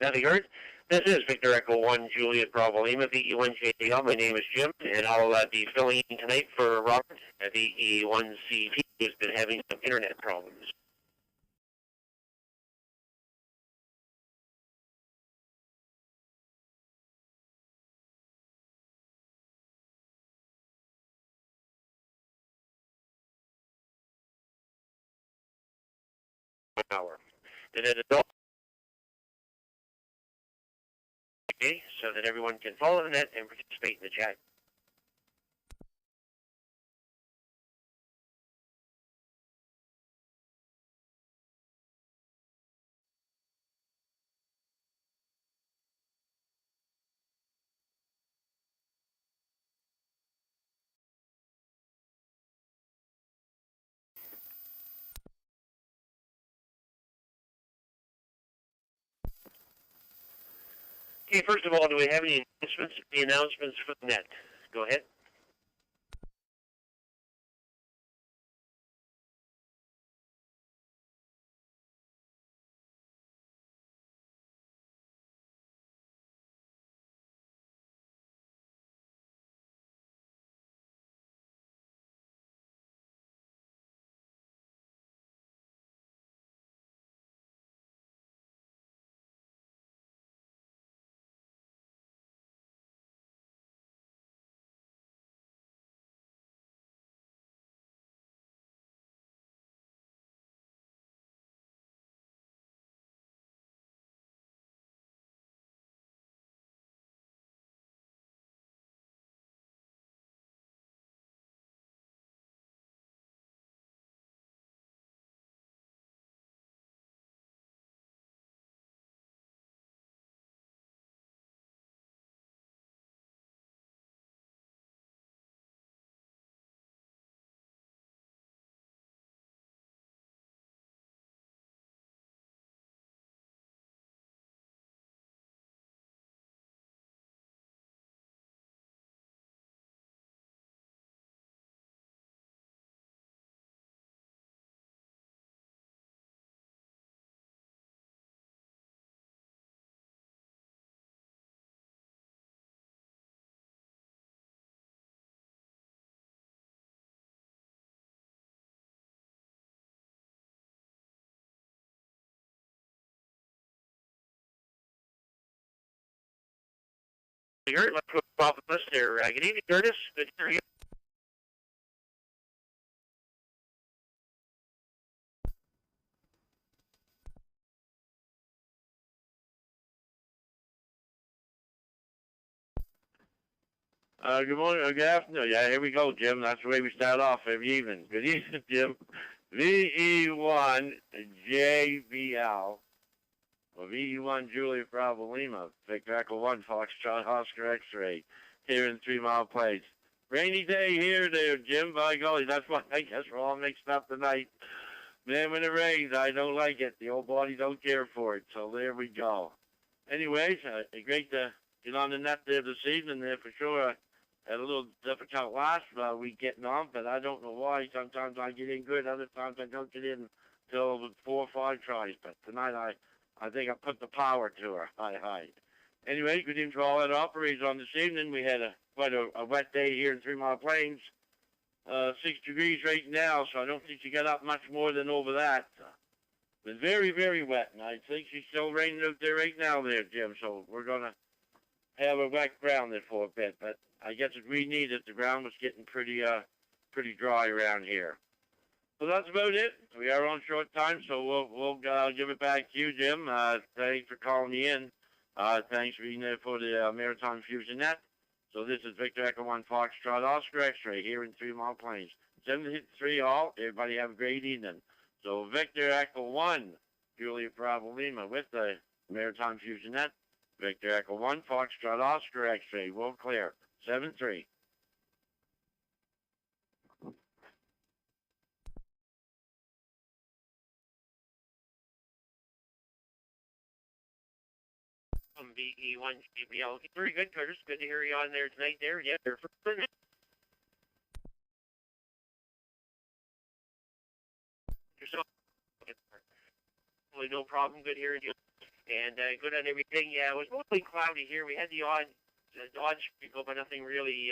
Nothing heard. This is Victor Echo 1 Juliet Bravo Lima, VE1JDL. My name is Jim, and I'll be filling in tonight for Robert at VE1CP, who's been having some internet problems. Hour. And then adult, okay, so that everyone can follow the net and participate in the chat. Okay, first of all, do we have any announcements? The announcements for the net. Go ahead. Let's put off the list there. Good evening, Curtis. Good to hear you. Good morning, good afternoon. Yeah, here we go, Jim. That's the way we start off every evening. Good evening, Jim. VE1JBL, or VE1 Juliet Bravo Lima, Victor Echo 1 Foxtrot Oscar X-Ray, here in 3 Mile Place. Rainy day here, there, Jim. By golly, that's why I guess we're all mixed up tonight. Man, when it rains, I don't like it. The old body don't care for it. So there we go. Anyways, great to get on the net there this evening there for sure. Had a little difficult last week getting on, but I don't know why. Sometimes I get in good, other times I don't get in till 4 or 5 tries. But tonight I think I put the power to her. Hi. Anyway, good evening to all that operators on this evening. We had quite a wet day here in 3 Mile Plains. 6 degrees right now, so I don't think she got up much more than over that. But very, very wet, and I think she's still raining out there right now there, Jim. So we're going to have a wet ground there for a bit. But I guess if we need it, the ground was getting pretty dry around here. So that's about it. We are on short time, so we'll give it back to you, Jim. Thanks for calling me in. Thanks for being there for the Maritime Fusion Net. So this is Victor Echo 1 Foxtrot Oscar X-Ray here in 3 Mile Plains. 7-3 all. Everybody have a great evening. So Victor Echo 1 Juliet Bravo Lima with the Maritime Fusion Net. Victor Echo 1 Foxtrot Oscar X-Ray. World clear. 7-3. VE1 GBL. Very good, Curtis. Good to hear you on there tonight there. Yeah, they're for yourself. No problem. Good hearing you. And good on everything. Yeah, it was mostly cloudy here. We had the odd sprinkle, but nothing really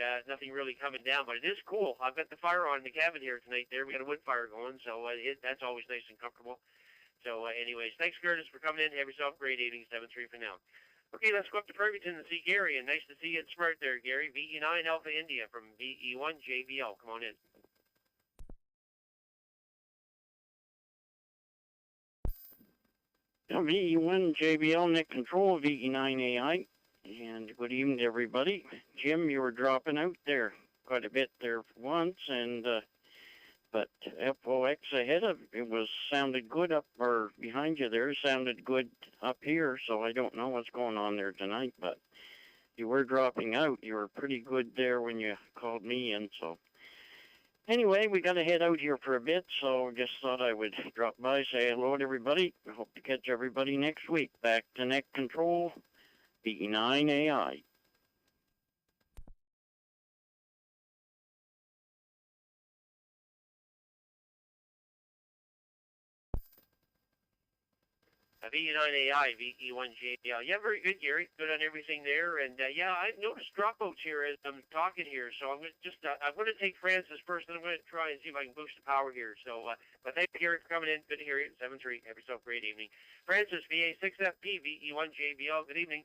coming down. But it is cool. I've got the fire on in the cabin here tonight. There, we got a wood fire going, so that's always nice and comfortable. So, anyways, thanks, Curtis, for coming in. Have yourself a great evening. 7-3 for now. Okay, let's go up to Ferguson and see Gary. And nice to see you at Smart there, Gary. VE9 Alpha India from VE1 JBL. Come on in. VE1 JBL Net Control, VE9 AI, and good evening to everybody. Jim, you were dropping out there quite a bit there for once, and but FOX ahead of it sounded good up or behind you there, sounded good up here, so I don't know what's going on there tonight, but you were dropping out. You were pretty good there when you called me in, so. Anyway, we got to head out here for a bit, so just thought I would drop by, say hello to everybody. I hope to catch everybody next week. Back to Net Control, VE9 AI. VE9AI, VE1 JBL. Yeah, very good, Gary. Good on everything there. And yeah, I've noticed dropouts here as I'm talking here. So I'm going to take Francis first, and I'm going to try and see if I can boost the power here. So, but thank you, Gary, for coming in. Good to hear you. 7-3. Have yourself a great evening. Francis, VA6FP, VE1 JBL. Good evening.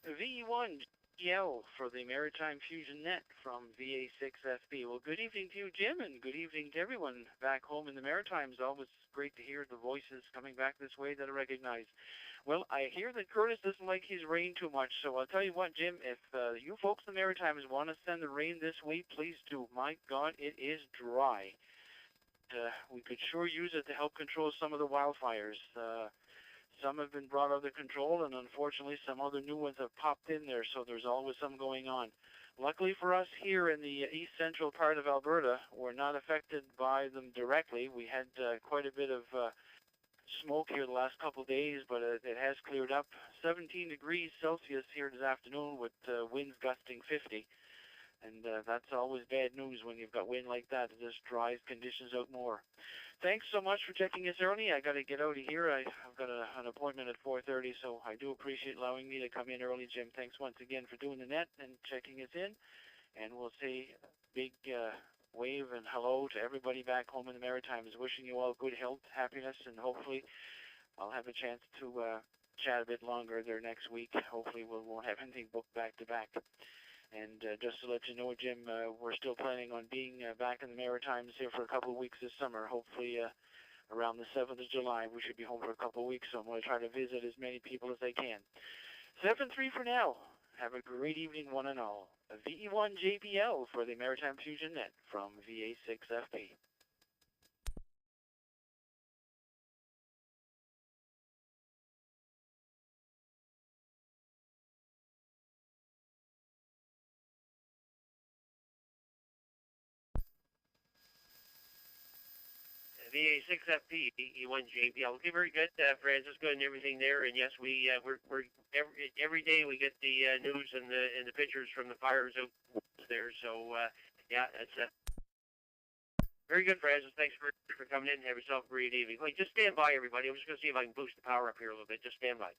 VE1 JBL for the Maritime Fusion Net from VA6FB. Well, good evening to you, Jim, and good evening to everyone back home in the Maritimes. Always great to hear the voices coming back this way that I recognize. Well, I hear that Curtis doesn't like his rain too much, so I'll tell you what, Jim, if you folks in the Maritimes want to send the rain this week, please do. My God, it is dry. We could sure use it to help control some of the wildfires. Some have been brought under control, and unfortunately some other new ones have popped in there, so there's always some going on. Luckily for us here in the east central part of Alberta, we're not affected by them directly. We had quite a bit of smoke here the last couple of days, but it has cleared up. 17 degrees Celsius here this afternoon with winds gusting 50. And that's always bad news when you've got wind like that. It just dries conditions out more. Thanks so much for checking us early. I got to get out of here. I've got an appointment at 4:30, so I do appreciate allowing me to come in early, Jim. Thanks once again for doing the net and checking us in. And we'll say a big wave and hello to everybody back home in the Maritimes. Wishing you all good health, happiness, and hopefully I'll have a chance to chat a bit longer there next week. Hopefully we won't have anything booked back to back. And just to let you know, Jim, we're still planning on being back in the Maritimes here for a couple of weeks this summer. Hopefully around the 7th of July, we should be home for a couple of weeks, so I'm going to try to visit as many people as I can. 7-3 for now. Have a great evening, one and all. VE1 JBL for the Maritime Fusion Net from VA6FP. VA6FP, VE1 JBL. Okay, very good, Francis. Good and everything there. And yes, we're every day we get the news and the pictures from the fires out there. So yeah, that's very good, Francis. Thanks for coming in. Have yourself a great evening. Wait, just stand by, everybody. I'm just going to see if I can boost the power up here a little bit. Just stand by.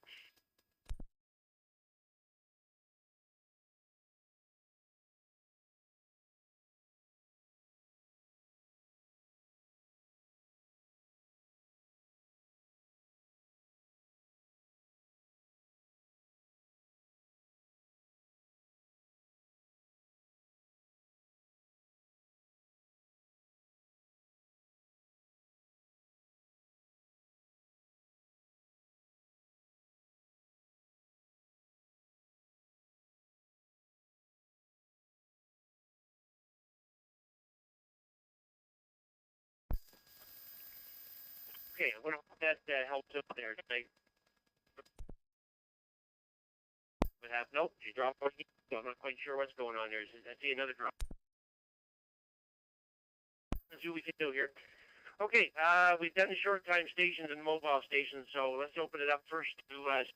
Okay, I'm going to hope that helps up there tonight. Nope, she dropped one. So I'm not quite sure what's going on there. I see another drop. Let's see what we can do here. Okay, we've done the short time stations and mobile stations, so let's open it up first to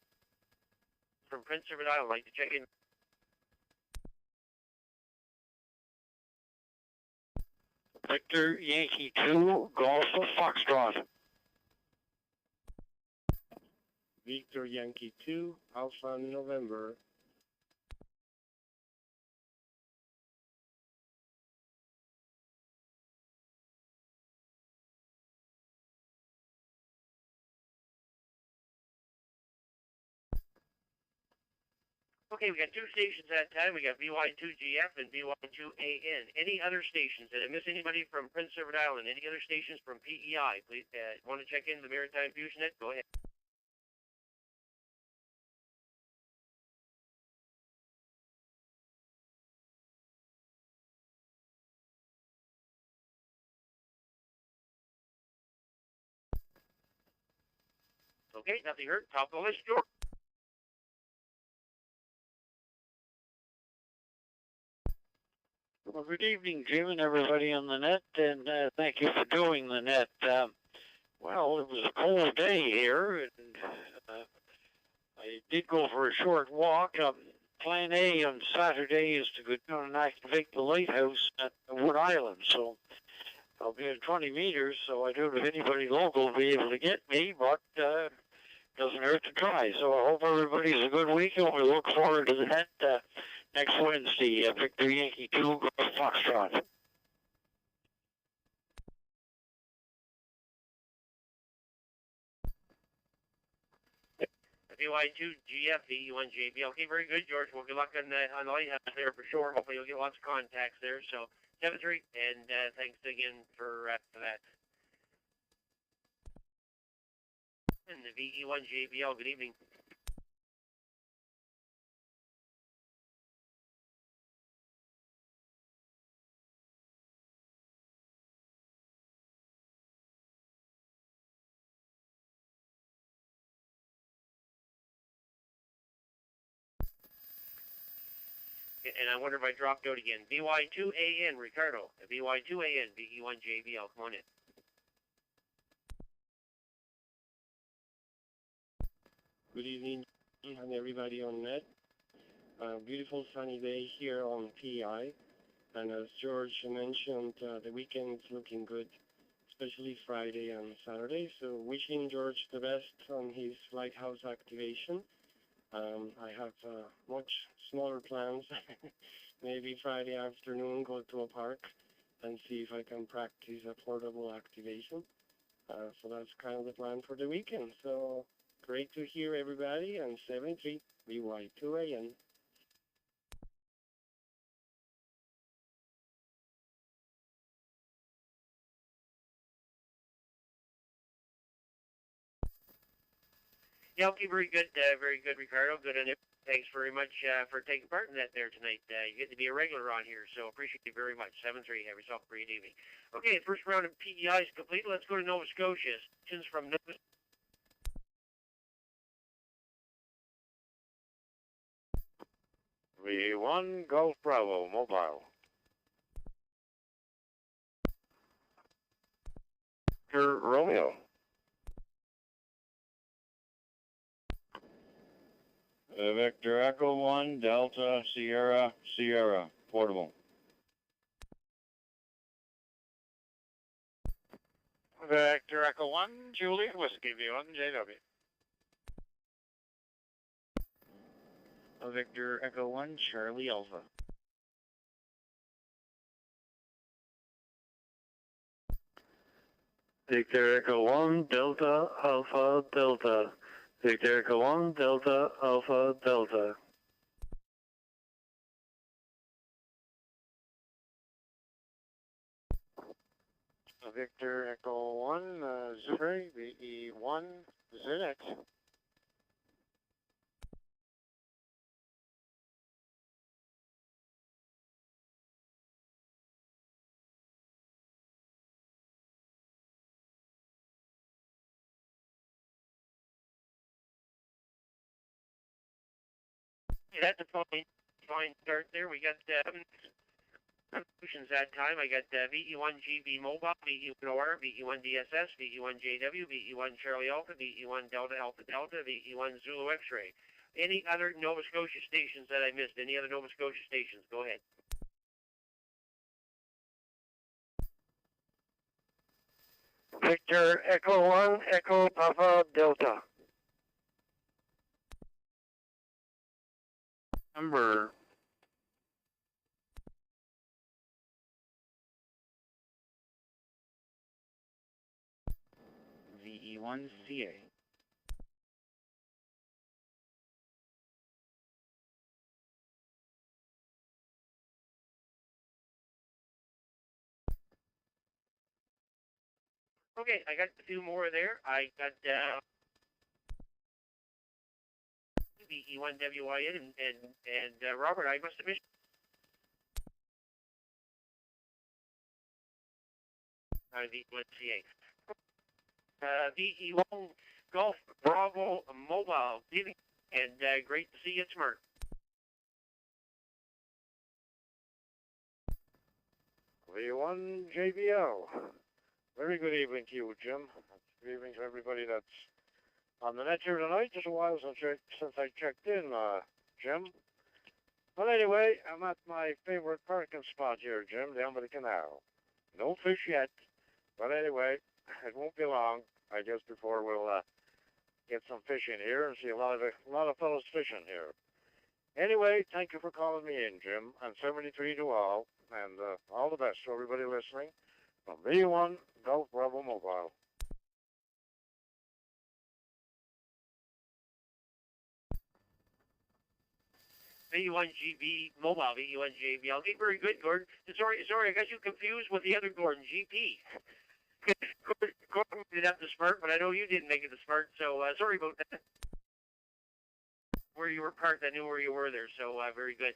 from Prince Edward Island. I'd like to check in. Victor Yankee 2, Golf Foxtrot. Victor Yankee 2, Alpha November. Okay, we got two stations at a time. We got VY2GF and VY2AN. Any other stations? Did I miss anybody from Prince Edward Island? Any other stations from PEI? Please, want to check in the Maritime Fusion Net? Go ahead. Okay, nothing heard. Top of the list, George. Well, good evening, Jim, and everybody on the net, and thank you for doing the net. Well, it was a cold day here, and I did go for a short walk. Plan A on Saturday is to go down and activate the lighthouse at Wood Island, so I'll be at 20 meters, so I don't know if anybody local will be able to get me, but doesn't hurt to try. So I hope everybody's a good week, and we look forward to that next Wednesday, Victor Yankee 2, Golf Foxtrot. VY2GF, VE1JB. Okay, very good, George. Well, good luck on the lighthouse there for sure. Hopefully you'll get lots of contacts there. So, 7-3, and thanks again for that. And the VE1JBL, good evening. And I wonder if I dropped out again. VY2AN, Ricardo. VY2AN, VE1JBL. Come on in. Good evening, and everybody on net. Beautiful sunny day here on PI, and as George mentioned, the weekend's looking good, especially Friday and Saturday. So wishing George the best on his lighthouse activation. I have much smaller plans. Maybe Friday afternoon go to a park and see if I can practice a portable activation. So that's kind of the plan for the weekend. So great to hear everybody, and 7-3 VY2AN. Yeah, okay, very good, Ricardo. Good on it. Thanks very much for taking part in that there tonight. You get to be a regular on here, so appreciate you very much. 7-3, have yourself a great evening. Okay, the first round of PEI is complete. Let's go to Nova Scotia. Questions from Nova V1 Golf Bravo, mobile. Victor Romeo. Victor Echo 1, Delta, Sierra, Sierra, portable. Victor Echo 1, Juliet Whiskey, V1, JW. Victor Echo 1, Charlie Alpha. Victor Echo 1, Delta, Alpha, Delta. Victor Echo 1, Delta, Alpha, Delta. Victor Echo 1, Zufre, VE1, ZX. That's a fine start there. We got solutions that time. I got VE1GB Mobile, VE1OR, VE1DSS, VE1JW, VE1 Charlie Alpha, VE1 Delta Alpha Delta, VE1 Zulu X-Ray. Any other Nova Scotia stations that I missed? Any other Nova Scotia stations? Go ahead. Victor Echo 1, Echo Papa Delta. Number VE1CA. Okay, I got a few more there. I got VE1WIN and Robert, I must have missed VE1CA. VE1 Golf Bravo Mobile, and great to see you, Smart. V1 JBL. Very good evening to you, Jim. Good evening to everybody that's on the net here tonight. Just a while since I checked in, Jim. But anyway, I'm at my favorite parking spot here, Jim, down by the canal. No fish yet, but anyway, it won't be long, I guess, before we'll get some fish in here and see a lot of fellows fishing here. Anyway, thank you for calling me in, Jim, and 73 to all, and all the best to everybody listening from V1 Golf Bravo Mobile. VE1GB Mobile, VE1JB. Okay, very good, Gordon. Sorry, I got you confused with the other Gordon, GP. Gordon made it up to Smart, but I know you didn't make it to Smart, so sorry about that. Where you were parked, I knew where you were there, so very good.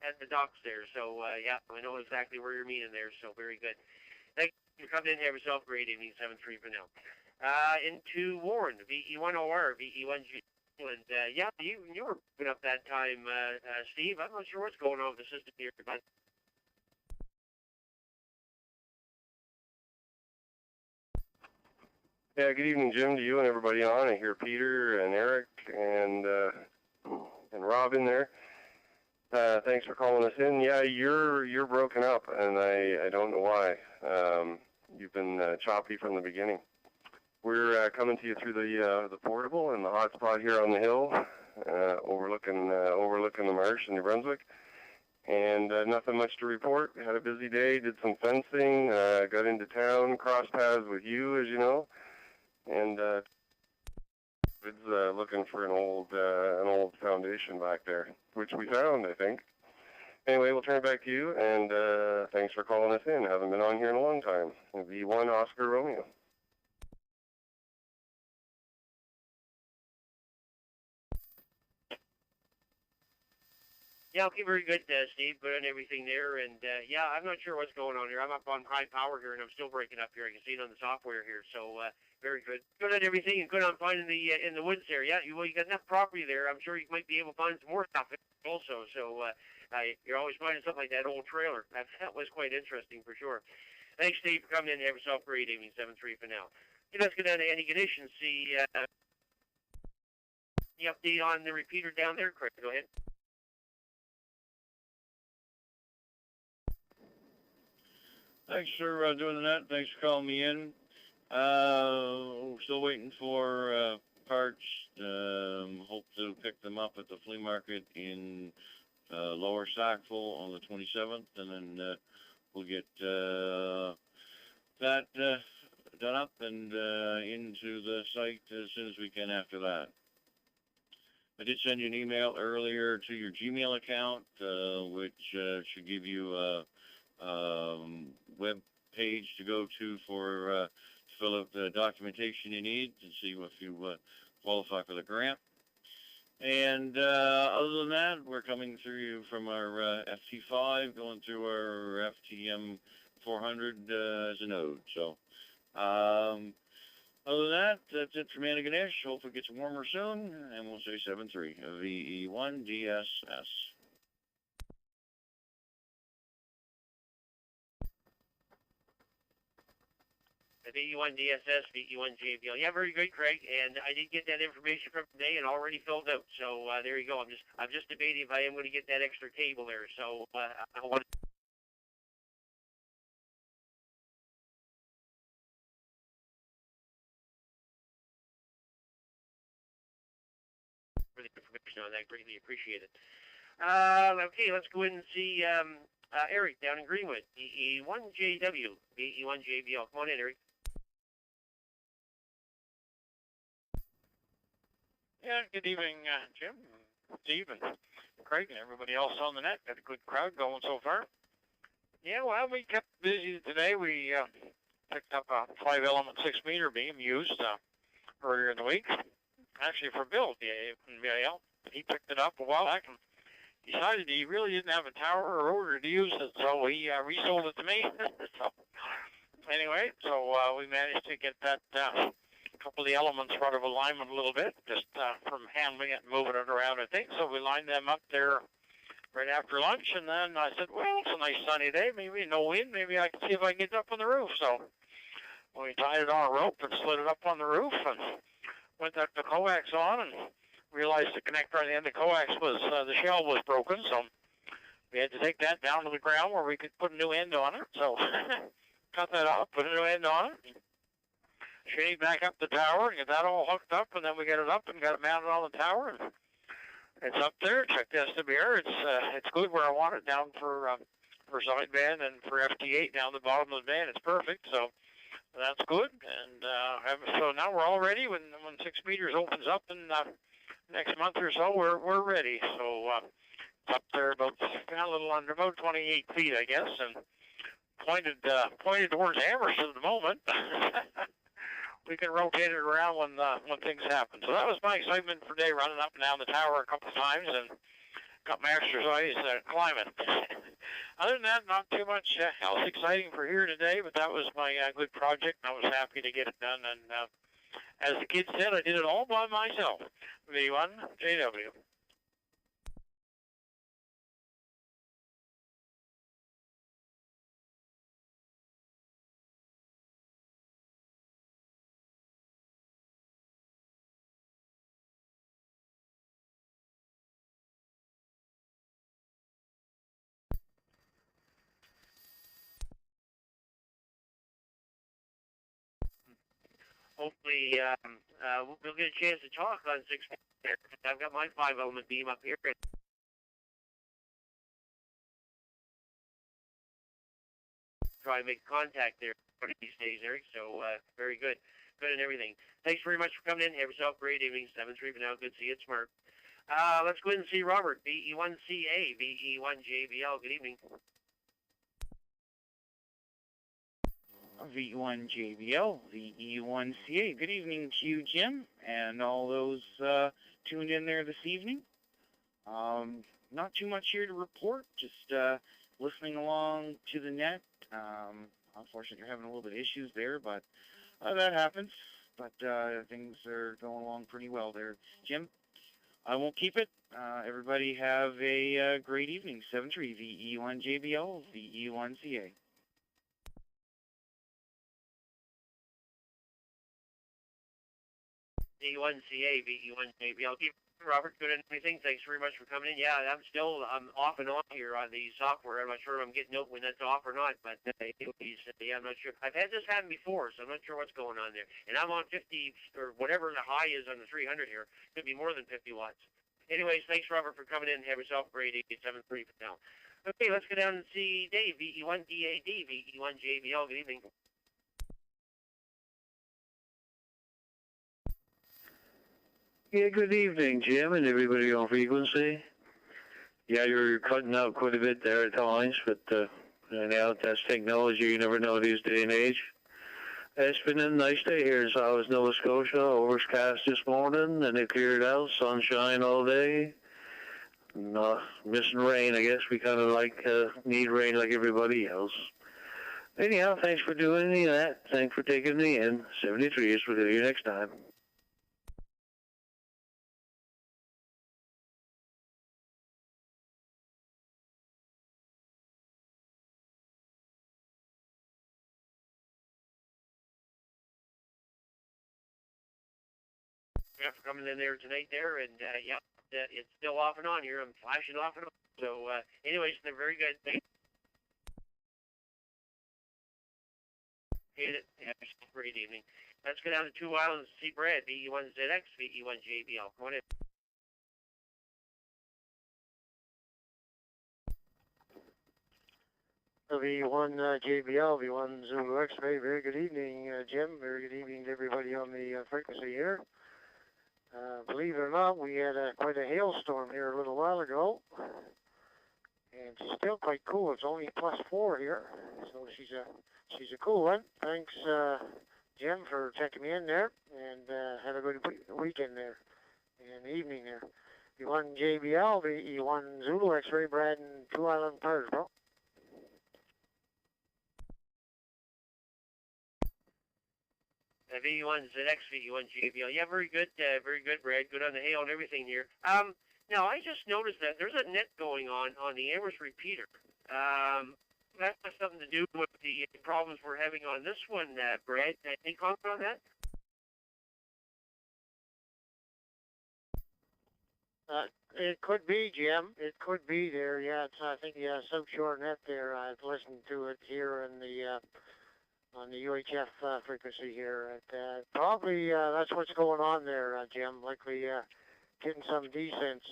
At the docks there, so yeah, I know exactly where you're meaning there, so very good. Thank you for coming in. Have yourself a great evening, 7-3 for now. Into Warren, VE1OR, VE1G, and yeah, you were picking up that time, Steve. I'm not sure what's going on with the system here, but Yeah, good evening, Jim, to you and everybody on. I hear Peter and Eric and Rob in there. Thanks for calling us in. Yeah, you're broken up, and I don't know why. You've been choppy from the beginning. We're coming to you through the portable and the hotspot here on the hill, overlooking the marsh in New Brunswick. And nothing much to report. We had a busy day, did some fencing, got into town, crossed paths with you, as you know. And David's looking for an old foundation back there, which we found, I think. Anyway, we'll turn it back to you, and thanks for calling us in. Haven't been on here in a long time. V1 Oscar Romeo. yeah, okay, very good, Steve. Good on everything there, and yeah, I'm not sure what's going on here. I'm up on high power here, and I'm still breaking up here. I can see it on the software here, so very good. Good on everything, and good on finding the in the woods there. Yeah, you got enough property there. I'm sure you might be able to find some more stuff also. So you're always finding something like that old trailer. That was quite interesting for sure. Thanks, Steve, for coming in. Have yourself a great evening. 7-3 for now. Okay, let's go down to any conditions. See the update on the repeater down there. Craig, go ahead. Thanks for doing that. Thanks for calling me in. We're still waiting for parts. Hope to pick them up at the flea market in Lower Sackville on the 27th, and then we'll get that done up and into the site as soon as we can after that. I did send you an email earlier to your Gmail account, which should give you a web page to go to for fill out the documentation you need to see if you qualify for the grant. And other than that, we're coming through you from our FT5, going through our FTM 400 as a node. So other than that, that's it from Anna Ganesh. Hope it gets warmer soon, and we'll say 7-3 VE1 DSS. VE1 DSS, VE1 JBL. Yeah, very good, Craig. And I did get that information from today and already filled out. So there you go. I'm just debating if I am going to get that extra cable there. So I want for the information on that. Greatly appreciated. Okay, let's go in and see Eric down in Greenwood, BE1JW, BE1JBL. Come on in, Eric. Yeah, good evening, Jim, Steve, and Craig, and everybody else on the net. Got a good crowd going so far. Yeah, well, we kept busy today. We picked up a 5-element 6-meter beam used earlier in the week. Actually, for Bill, he picked it up a while back and decided he really didn't have a tower or rotor to use it, so he resold it to me. So anyway, we managed to get that couple of the elements out of alignment a little bit, just from handling it and moving it around, I think. So we lined them up there right after lunch, and then I said, well, it's a nice sunny day, maybe no wind, maybe I can see if I can get it up on the roof. So we tied it on a rope and slid it up on the roof, and went the coax on, and realized the connector on the end of the coax was, the shell was broken, so we had to take that down to the ground where we could put a new end on it. So cut that off, put a new end on it, shade back up the tower and get that all hooked up, and then we get it up and got it mounted on the tower, and it's up there. Check the SWR. It's good where I want it, down for sideband and for FT8 down the bottom of the band. It's perfect. So that's good. And so now we're all ready. When 6 meters opens up in next month or so, we're ready. So it's up there about a little under about 28 feet, I guess, and pointed towards Amherst at the moment. We can rotate it around when things happen. So that was my excitement for today, running up and down the tower a couple of times and got my exercise climbing. Other than that, not too much else exciting for here today, but that was my good project, and I was happy to get it done. And as the kids said, I did it all by myself. V1JW. Hopefully, we'll get a chance to talk on 6 meters. I've got my 5-element beam up here. Try and make contact there these days, Eric. So very good. Good and everything. Thanks very much for coming in. Have yourself a great evening. 7-3 for now. Good to see you. It's Mark. Let's go ahead and see Robert, BE1CA, BE1JBL. Good evening. V1JBL, VE1CA. Good evening to you, Jim, and all those tuned in there this evening. Not too much here to report, just listening along to the net. Unfortunately, you're having a little bit of issues there, but that happens. But things are going along pretty well there. Jim, I won't keep it. Everybody have a great evening. 7-3, VE1JBL, VE1CA. VE1CA, VE1JBL. Robert, good and everything. Thanks very much for coming in. Yeah, I'm off and on here on the software. I'm not sure if I'm getting out when that's off or not, but yeah, I'm not sure. I've had this happen before, so I'm not sure what's going on there. And I'm on 50 or whatever the high is on the 300 here. Could be more than 50 watts. Anyways, thanks, Robert, for coming in. Have yourself a great 7-3 for now. Okay, let's go down and see Dave, VE1DAD, VE1JBL. Good evening. Yeah, good evening, Jim, and everybody on frequency. Yeah, you're cutting out quite a bit there at times, but anyhow, that's technology. You never know these day and age. It's been a nice day here in South Nova Scotia. Overcast this morning, and it cleared out. Sunshine all day. Not missing rain, I guess. We kind of need rain like everybody else. Anyhow, thanks for doing that. Thanks for taking me in. 73 is for you next time. For coming in there tonight there, and yeah, it's still off and on here. I'm flashing off and on. So anyways, they're very good. Hate it. Have a great evening. Let's go down to 2 Islands to see Brad, VE1ZX, VE1JBL. Come on in. V1 JBL, V1 Zulu X-ray. Very good evening, Jim. Very good evening to everybody on the frequency here. Believe it or not, we had quite a hailstorm here a little while ago. And she's still quite cool. It's only +4 here. So she's a cool one. Thanks, Jim, for checking me in there. And have a good weekend there. And evening there. V1 JBL, V1 Zulu X-ray, Brad, and 2 Island Tires, bro. V1 ZX, V1 JBL. Yeah, very good, Brad. Good on the hail and everything here. Now, I just noticed that there's a net going on the Amherst repeater. That has something to do with the problems we're having on this one, Brad. Any comment on that? It could be, Jim. It could be there. Yeah, it's, I think, subshore net there. I've listened to it here in the on the UHF frequency here. Probably that's what's going on there, Jim. Likely getting some descents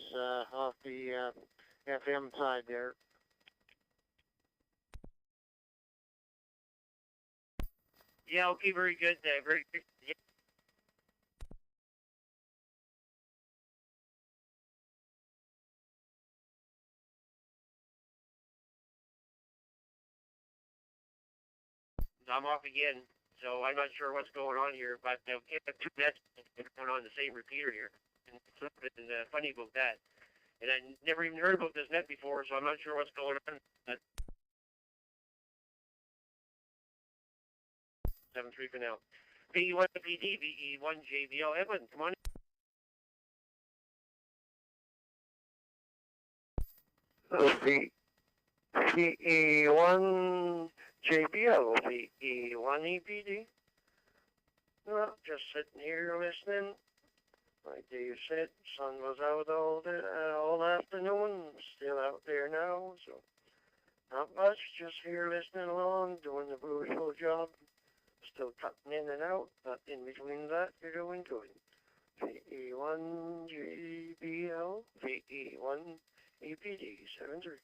off the FM side there. Yeah, okay, very good. Very good. Yeah. I'm off again, so I'm not sure what's going on here, but we have 2 nets going on the same repeater here. And something funny about that. And I never even heard about this net before, so I'm not sure what's going on. 7-3 for now. VE1 PD, VE1 JBL. Evan, come on. VE1 JBL, VE1 EPD. Well, just sitting here listening. Like Dave said, sun was out all afternoon, still out there now, so not much, just here listening along, doing the brutal job, still cutting in and out, but in between that, you're doing good. VE1 JBL, VE1 EPD, 7-3.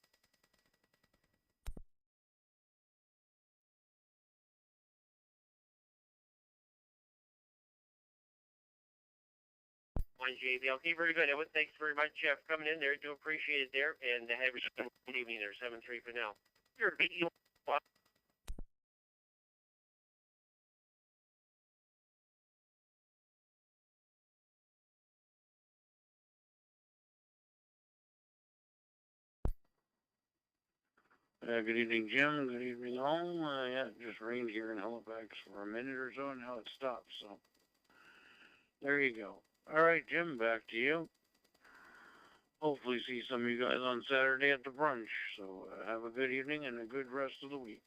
On JBL. Okay, very good. Evan, thanks very much for coming in there. Do appreciate it there. And have a good evening there. 7-3 for now. Your VE1. Good evening, Jim. Good evening, home. Yeah, it just rained here in Halifax for a minute or so, and now it stopped. So there you go. All right, Jim, back to you. Hopefully see some of you guys on Saturday at the brunch. So have a good evening and a good rest of the week.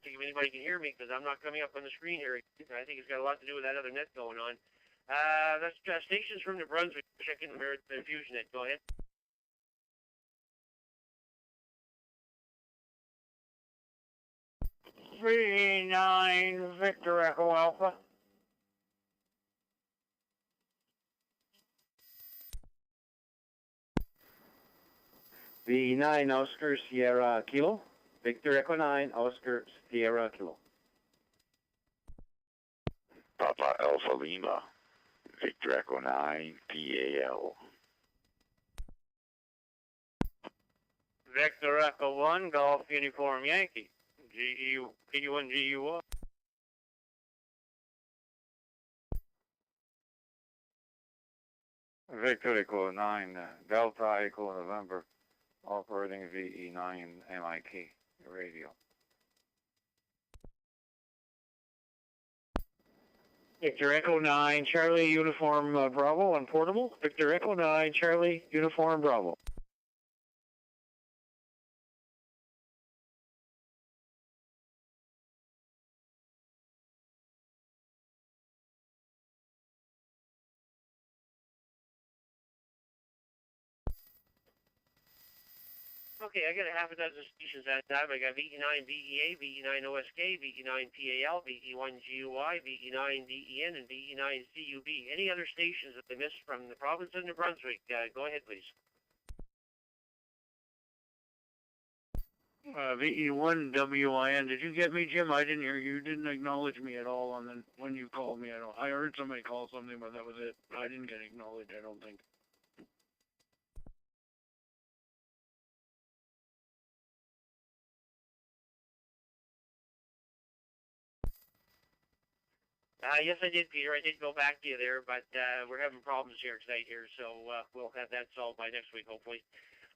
See if anybody can hear me, because I'm not coming up on the screen here. I think it's got a lot to do with that other net going on. That's stations from New Brunswick. Checking the Maritime Fusion Net. Go ahead. V9 Victor Echo Alpha. V9 Oscar Sierra Kilo. Victor Echo 9 Oscar Sierra Kilo. Papa Alpha Lima. Victor Echo 9 PAL. Victor Echo 1 Golf Uniform Yankee. P1 GU1. Victor Echo 9 Delta Echo November. Operating VE9 MIK radio. Victor Echo 9 Charlie Uniform Bravo on portable. Victor Echo 9 Charlie Uniform Bravo. Okay, I got a half a dozen stations at a time. I got VE9 VEA, VE9 OSK, VE9 PAL, VE1 GUI, VE9 DEN, and VE9 CUB. Any other stations that I missed from the province of New Brunswick? Go ahead, please. VE1 WIN. Did you get me, Jim? I didn't hear you. You didn't acknowledge me at all on when you called me. I heard somebody call something, but that was it. I didn't get acknowledged, I don't think. Yes, I did, Peter. I did go back to you there, but we're having problems here tonight so we'll have that solved by next week, hopefully.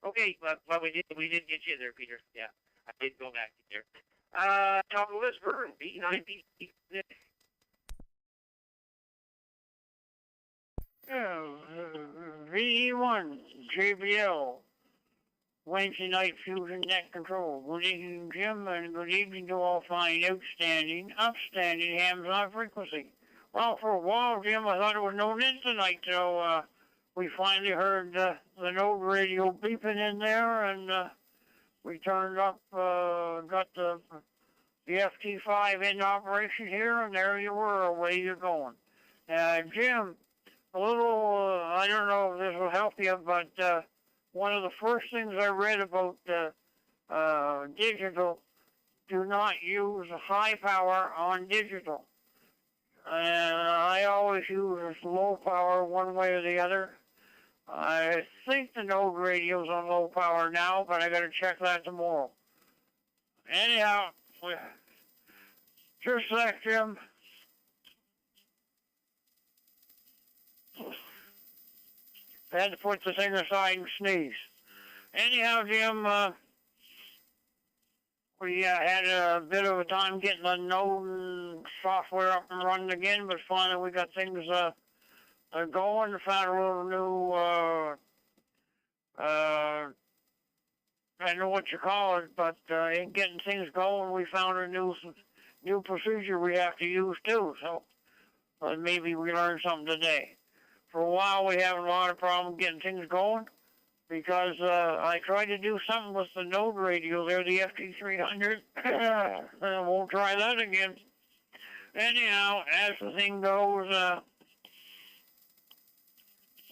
Okay, but we did get you there, Peter. Yeah, I did go back to you there. Top of the list, Vern, VE9 VE. VE1 JBL Wednesday night Fusion Net Control. Good evening, Jim, and good evening to all fine, outstanding, upstanding hams on frequency. Well, for a while, Jim, I thought it was no net tonight, so we finally heard the node radio beeping in there, and we turned up, got the FT5 in operation here, and there you were, away you're going. Jim, a little, I don't know if this will help you, but one of the first things I read about digital, do not use high power on digital. And I always use low power one way or the other. I think the node radio's on low power now, but I gotta check that tomorrow. Anyhow, just like Jim. I had to put the thing aside and sneeze. Anyhow, Jim, we had a bit of a time getting the node software up and running again, but finally we got things going. Found a little new, I don't know what you call it, but in getting things going, we found a new procedure we have to use too. So maybe we learned something today. For a while, we have a lot of problem getting things going because I tried to do something with the node radio there, the FT300. I won't try that again. Anyhow, as the thing goes,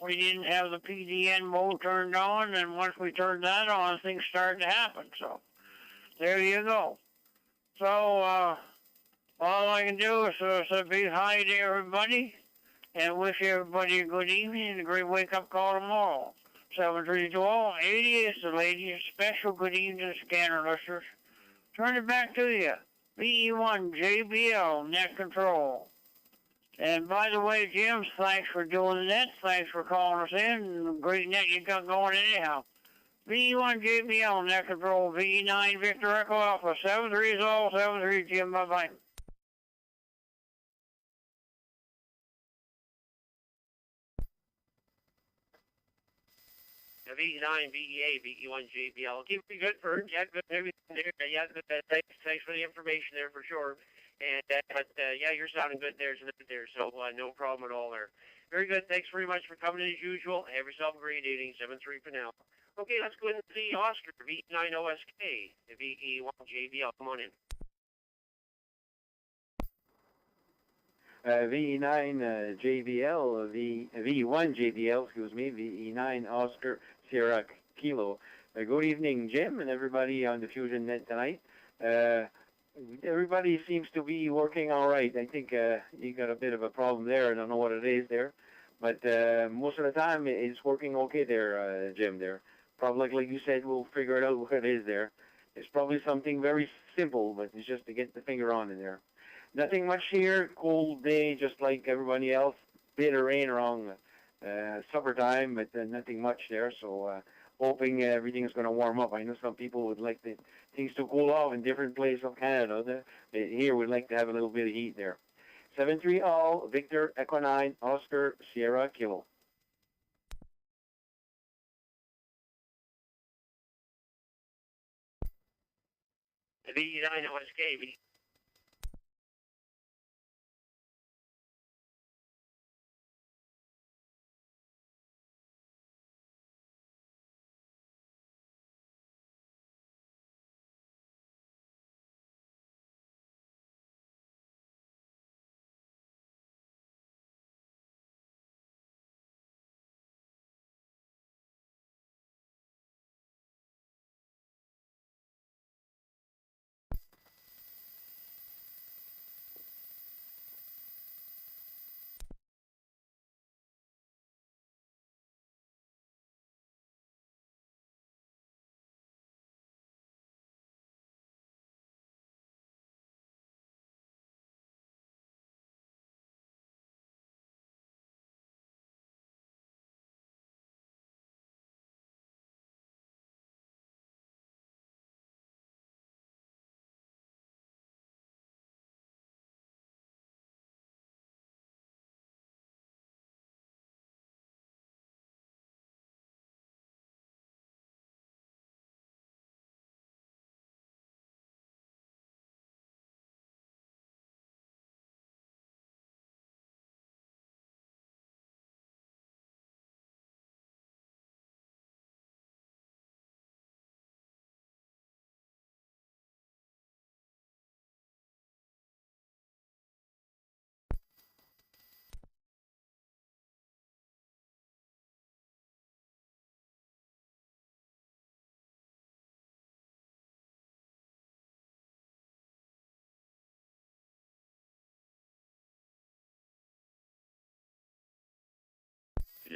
we didn't have the PDN mode turned on, and once we turned that on, things started to happen. So there you go. So all I can do is say a big hi to everybody. And wish everybody a good evening and a great wake-up call tomorrow. 732-80 is the latest special good evening scanner listeners. Turn it back to you. VE1 JBL Net Control. And by the way, Jim, thanks for doing the net. Thanks for calling us in. Great net you got going anyhow. VE1 JBL Net Control. VE9 Victor Echo Alpha. 73 is all. 73, Jim. Bye-bye. VE9, VEA, VE1, JBL. Keep it good, Vern. Yeah, good. Everything there. Yeah, thanks for the information there for sure. And yeah, you're sounding good there, so no problem at all there. Very good. Thanks very much for coming in as usual. Have yourself a great evening. 7-3 for now. Okay, let's go into the Oscar, VE9 OSK, VE1 JBL. Come on in. VE9 JBL, VE1 JBL, excuse me, VE9 Oscar Sierra Kilo. Good evening, Jim, and everybody on the Fusion Net tonight. Everybody seems to be working all right. I think you got a bit of a problem there. I don't know what it is there, but most of the time it's working okay there, Jim. There, probably like you said, we'll figure it out what it is there. It's probably something very simple, but it's just to get the finger on in there. Nothing much here. Cold day, just like everybody else. Bit of rain around supper time, but nothing much there. So hoping everything's going to warm up. I know some people would like things to cool off in different places of Canada. Here we'd like to have a little bit of heat there. 7-3 all. Victor Echo 9 Oscar Sierra Kilo. VE9 OSK.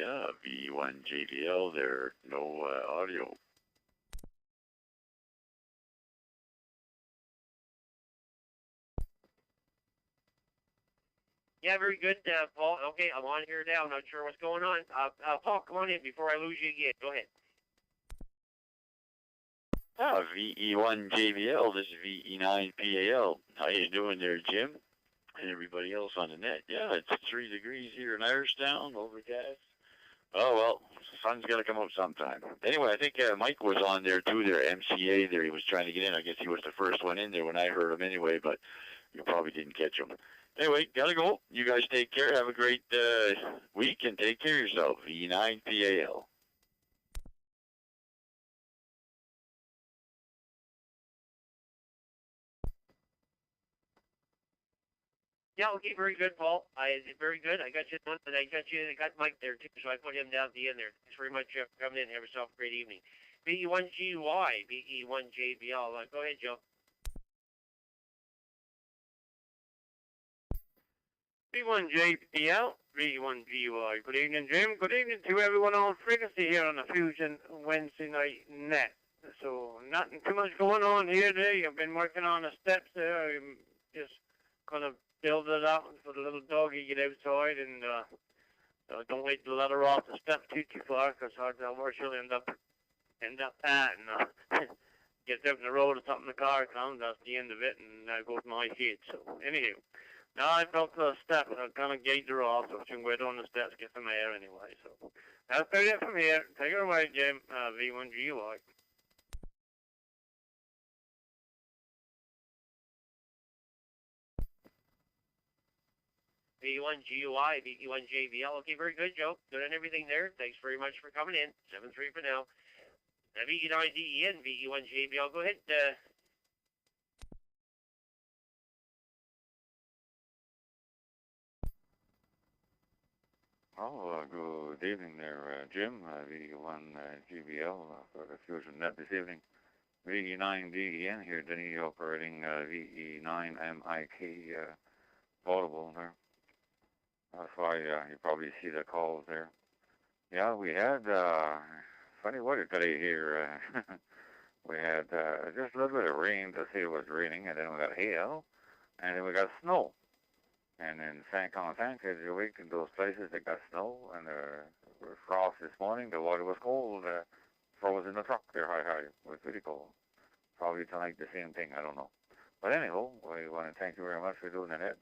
Yeah, V1JBL there, no audio. Yeah, very good, Paul. Okay, I'm on here now. Not sure what's going on. Paul, come on in before I lose you again. Go ahead. VE1JBL, this is VE9PAL. How you doing there, Jim? And everybody else on the net. Yeah, it's 3 degrees here in Irishtown, overcast. Oh, well, the sun's got to come up sometime. Anyway, I think Mike was on there, too, there, MCA there. He was trying to get in. I guess he was the first one in there when I heard him anyway, but you probably didn't catch him. Anyway, gotta go. You guys take care. Have a great week, and take care of yourself. V9PAL. Yeah, okay, very good, Paul. Very good. I got you on, and I got Mike there too, so I put him down at the end there. Thanks very much for coming in. Have yourself a great evening. VE1GY, VE1JBL. Go ahead, Joe. V1JBL, V1GY. Good evening, Jim. Good evening to everyone on frequency here on the Fusion Wednesday night net. So, nothing too much going on here today. I've been working on the steps there. I'm just gonna build it up for the little doggy get outside, and don't wait to let her off the step too far, because where she'll end up at, and gets out in the road or something, the car comes, that's the end of it, and that goes my head. So, anywho. Now I built the step, and I'm gonna gauge her off so she can wait on the steps, get some air anyway. So that's about it from here. Take her away, Jim. V1GY. V1GY, V1JBL. Okay, very good, Joe. Good on everything there. Thanks very much for coming in. 7-3 for now. V9DEN, V1JBL. Go ahead. Oh, good evening there, Jim. V1GBL for the Fusion Net this evening. VE9DEN here, Denny operating VE9MIK potable there. That's why you probably see the calls there. Yeah, we had funny weather today here. We had just a little bit of rain to say it was raining, and then we got hail, and then we got snow. And in St. Constance, every week in those places they got snow, and there was frost this morning. The water was cold, froze in the truck there, high. It was pretty cold. Probably tonight the same thing, I don't know. But anyhow, we want to thank you very much for doing it,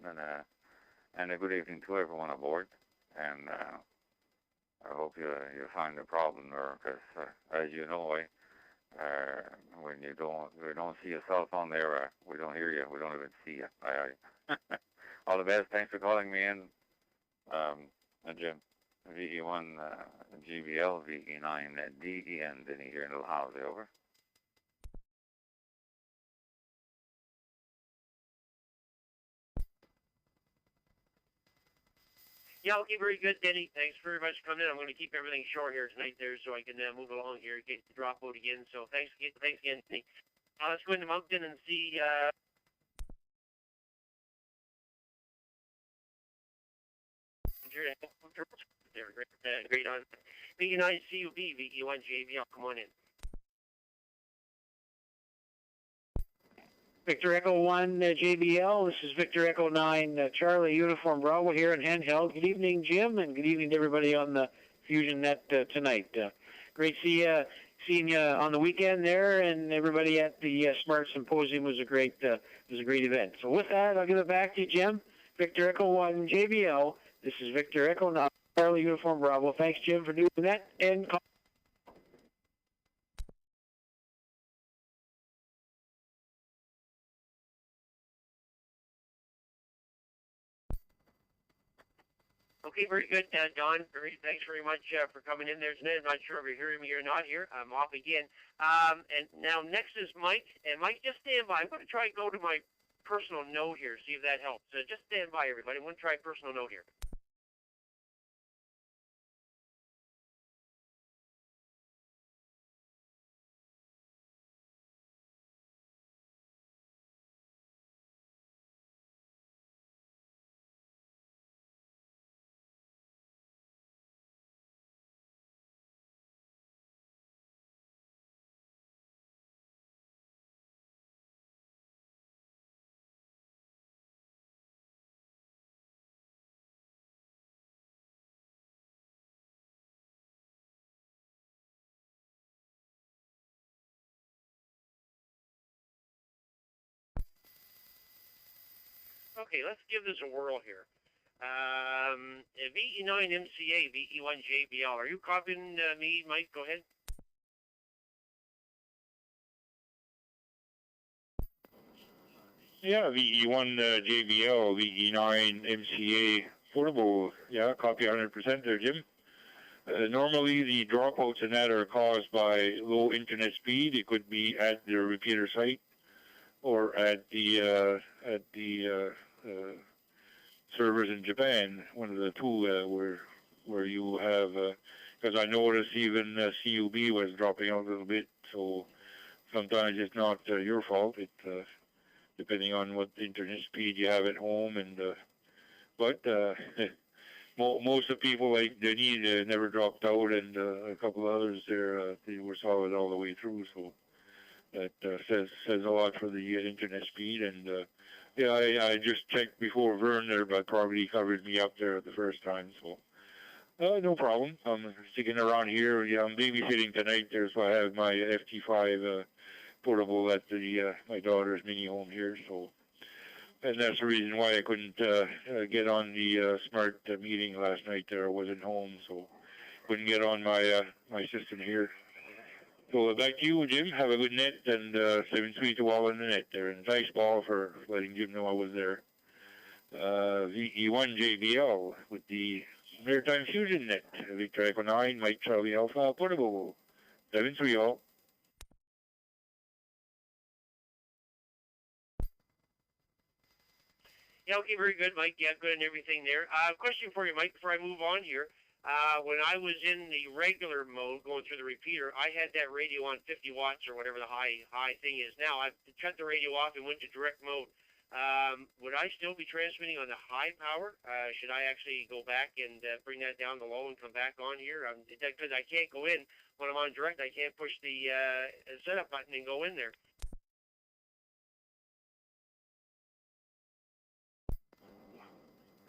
and a good evening to everyone aboard. And I hope you find the problem there, because as you know, when you don't see yourself on there, we don't hear you, we don't even see you. All the best. Thanks for calling me in, Jim. VE1 GBL, VE9 DEN. Didn't you hear in Little House over? Yeah, okay, very good, Denny. Thanks very much for coming in. I'm going to keep everything short here tonight there so I can move along here, get the drop out again. So thanks again, Denny. Let's go into Moncton and see... Great on V9 CUB, VE1JBL. Come on in. Victor Echo 1 JBL. This is Victor Echo 9 Charlie Uniform Bravo here in Handheld. Good evening, Jim, and good evening to everybody on the Fusion Net tonight. Great seeing you on the weekend there, and everybody at the Smart Symposium was a great event. So with that, I'll give it back to you, Jim. Victor Echo 1 JBL. This is Victor Echo 9 Charlie Uniform Bravo. Thanks, Jim, for doing that. And okay, very good, Don. Thanks very much for coming in there tonight. I'm not sure if you're hearing me or not here. I'm off again. And now next is Mike. And Mike, just stand by. I'm going to try and go to my personal note here, see if that helps. Just stand by, everybody. I'm going to try a personal note here. Okay, let's give this a whirl here. VE9MCA, VE1JBL. Are you copying me, Mike? Go ahead. Yeah, VE1 JBL, VE9 MCA portable. Yeah, copy 100% there, Jim. Normally, the dropouts in that are caused by low internet speed. It could be at the repeater site or at the servers in Japan. One of the two where you have, because I noticed even CUB was dropping out a little bit. So sometimes it's not your fault. It depending on what internet speed you have at home, and but most of the people like Denis never dropped out, and a couple of others there they were solid all the way through. So that says a lot for the internet speed. And yeah, I just checked before Vern there, but probably covered me up there the first time. So no problem. I'm sticking around here. Yeah, I'm babysitting tonight there, so I have my FT5 portable at the my daughter's mini home here. So. And that's the reason why I couldn't get on the smart meeting last night there. I wasn't home, so couldn't get on my my system here. So back to you, Jim. Have a good net, and 7-3 to all in the net there. And thanks, Paul, for letting Jim know I was there. VE1 JBL with the Maritime Fusion Net. Victor Echo 9, Mike Charlie Alpha, portable. 7-3 all. Yeah, okay, very good, Mike. Yeah, good and everything there. Question for you, Mike, before I move on here. When I was in the regular mode, going through the repeater, I had that radio on 50 watts or whatever the high thing is. Now, I've cut the radio off and went to direct mode. Would I still be transmitting on the high power? Should I actually go back and bring that down to low and come back on here? Because I can't go in when I'm on direct. I can't push the setup button and go in there.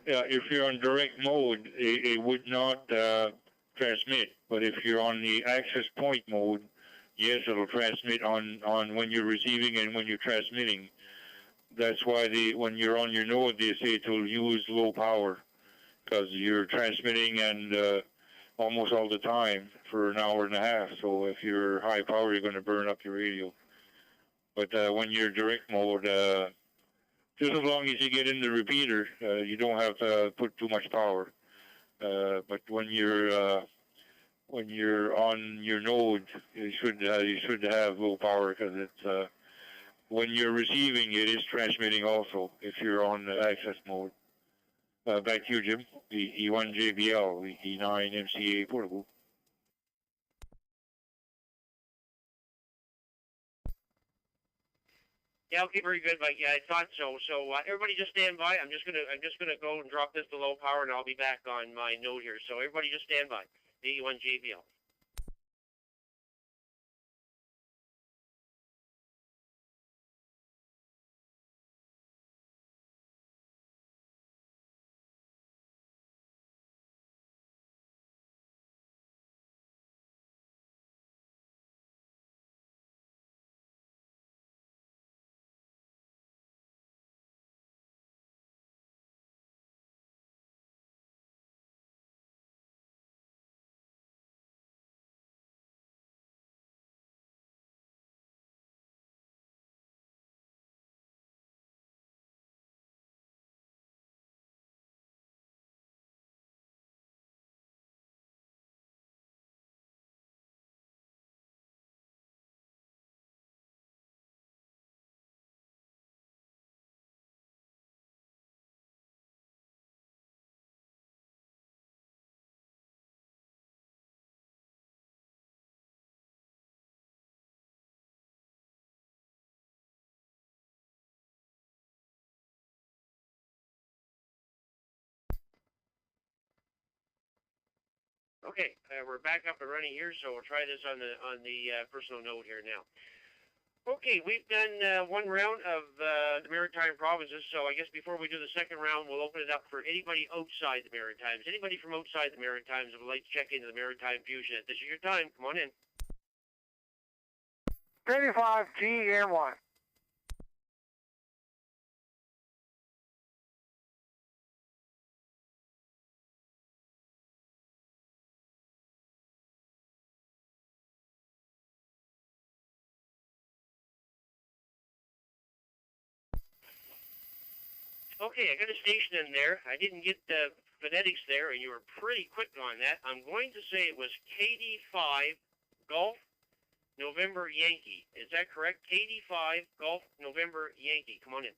Yeah, if you're on direct mode, it would not transmit. But if you're on the access point mode, yes, it'll transmit on when you're receiving and when you're transmitting. That's why when you're on your node, they say it will use low power because you're transmitting and almost all the time for an hour and a half. So if you're high power, you're going to burn up your radio. But when you're direct mode, just as long as you get in the repeater, you don't have to put too much power. But when you're on your node, you should have low power because it's when you're receiving, it is transmitting also if you're on the access mode. Back to you, Jim. The E1 JBL, the E9 MCA portable. Yeah, okay, very good, Mike. Yeah, I thought so. So everybody just stand by. I'm just gonna go and drop this to low power, and I'll be back on my node here. So everybody just stand by. The E1 JBL. Okay, we're back up and running here, so we'll try this on the personal node here now. Okay, we've done one round of the Maritime provinces, so I guess before we do the second round, we'll open it up for anybody outside the Maritimes. Anybody from outside the Maritimes would like to check into the Maritime Fusion. This is your time. Come on in. 35 GM1. Okay, I got a station in there. I didn't get the phonetics there, and you were pretty quick on that. I'm going to say it was KD5 Golf November Yankee. Is that correct? KD5 Golf November Yankee. Come on in.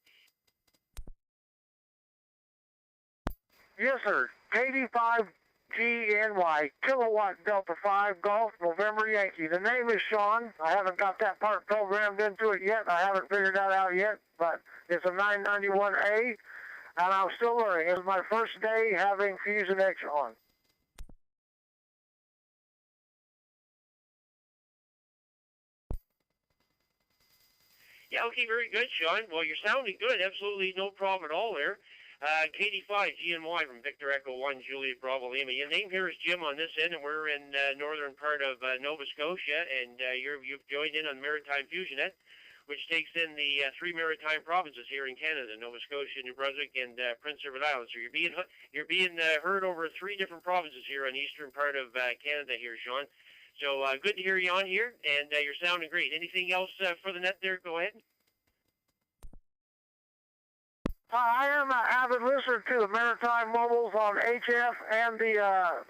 Yes, sir. KD5GNY, Kilowatt Delta 5 Golf November Yankee. The name is Sean. I haven't got that part programmed into it yet. I haven't figured that out yet, but it's a 991A, and I'm still learning. This is my first day having Fusion X on. Yeah, okay, very good, Sean. Well, you're sounding good. Absolutely no problem at all there. KD5 GNY from Victor Echo 1 Juliet Bravo Lima. Your name here is Jim on this end, and we're in northern part of Nova Scotia, and you've joined in on Maritime Fusion Net, which takes in the three maritime provinces here in Canada: Nova Scotia, New Brunswick, and Prince Edward Island. So you're being heard over three different provinces here on the eastern part of Canada here, Sean. So good to hear you on here, and you're sounding great. Anything else for the net there? Go ahead. I am an avid listener to the Maritime Mobiles on HF and the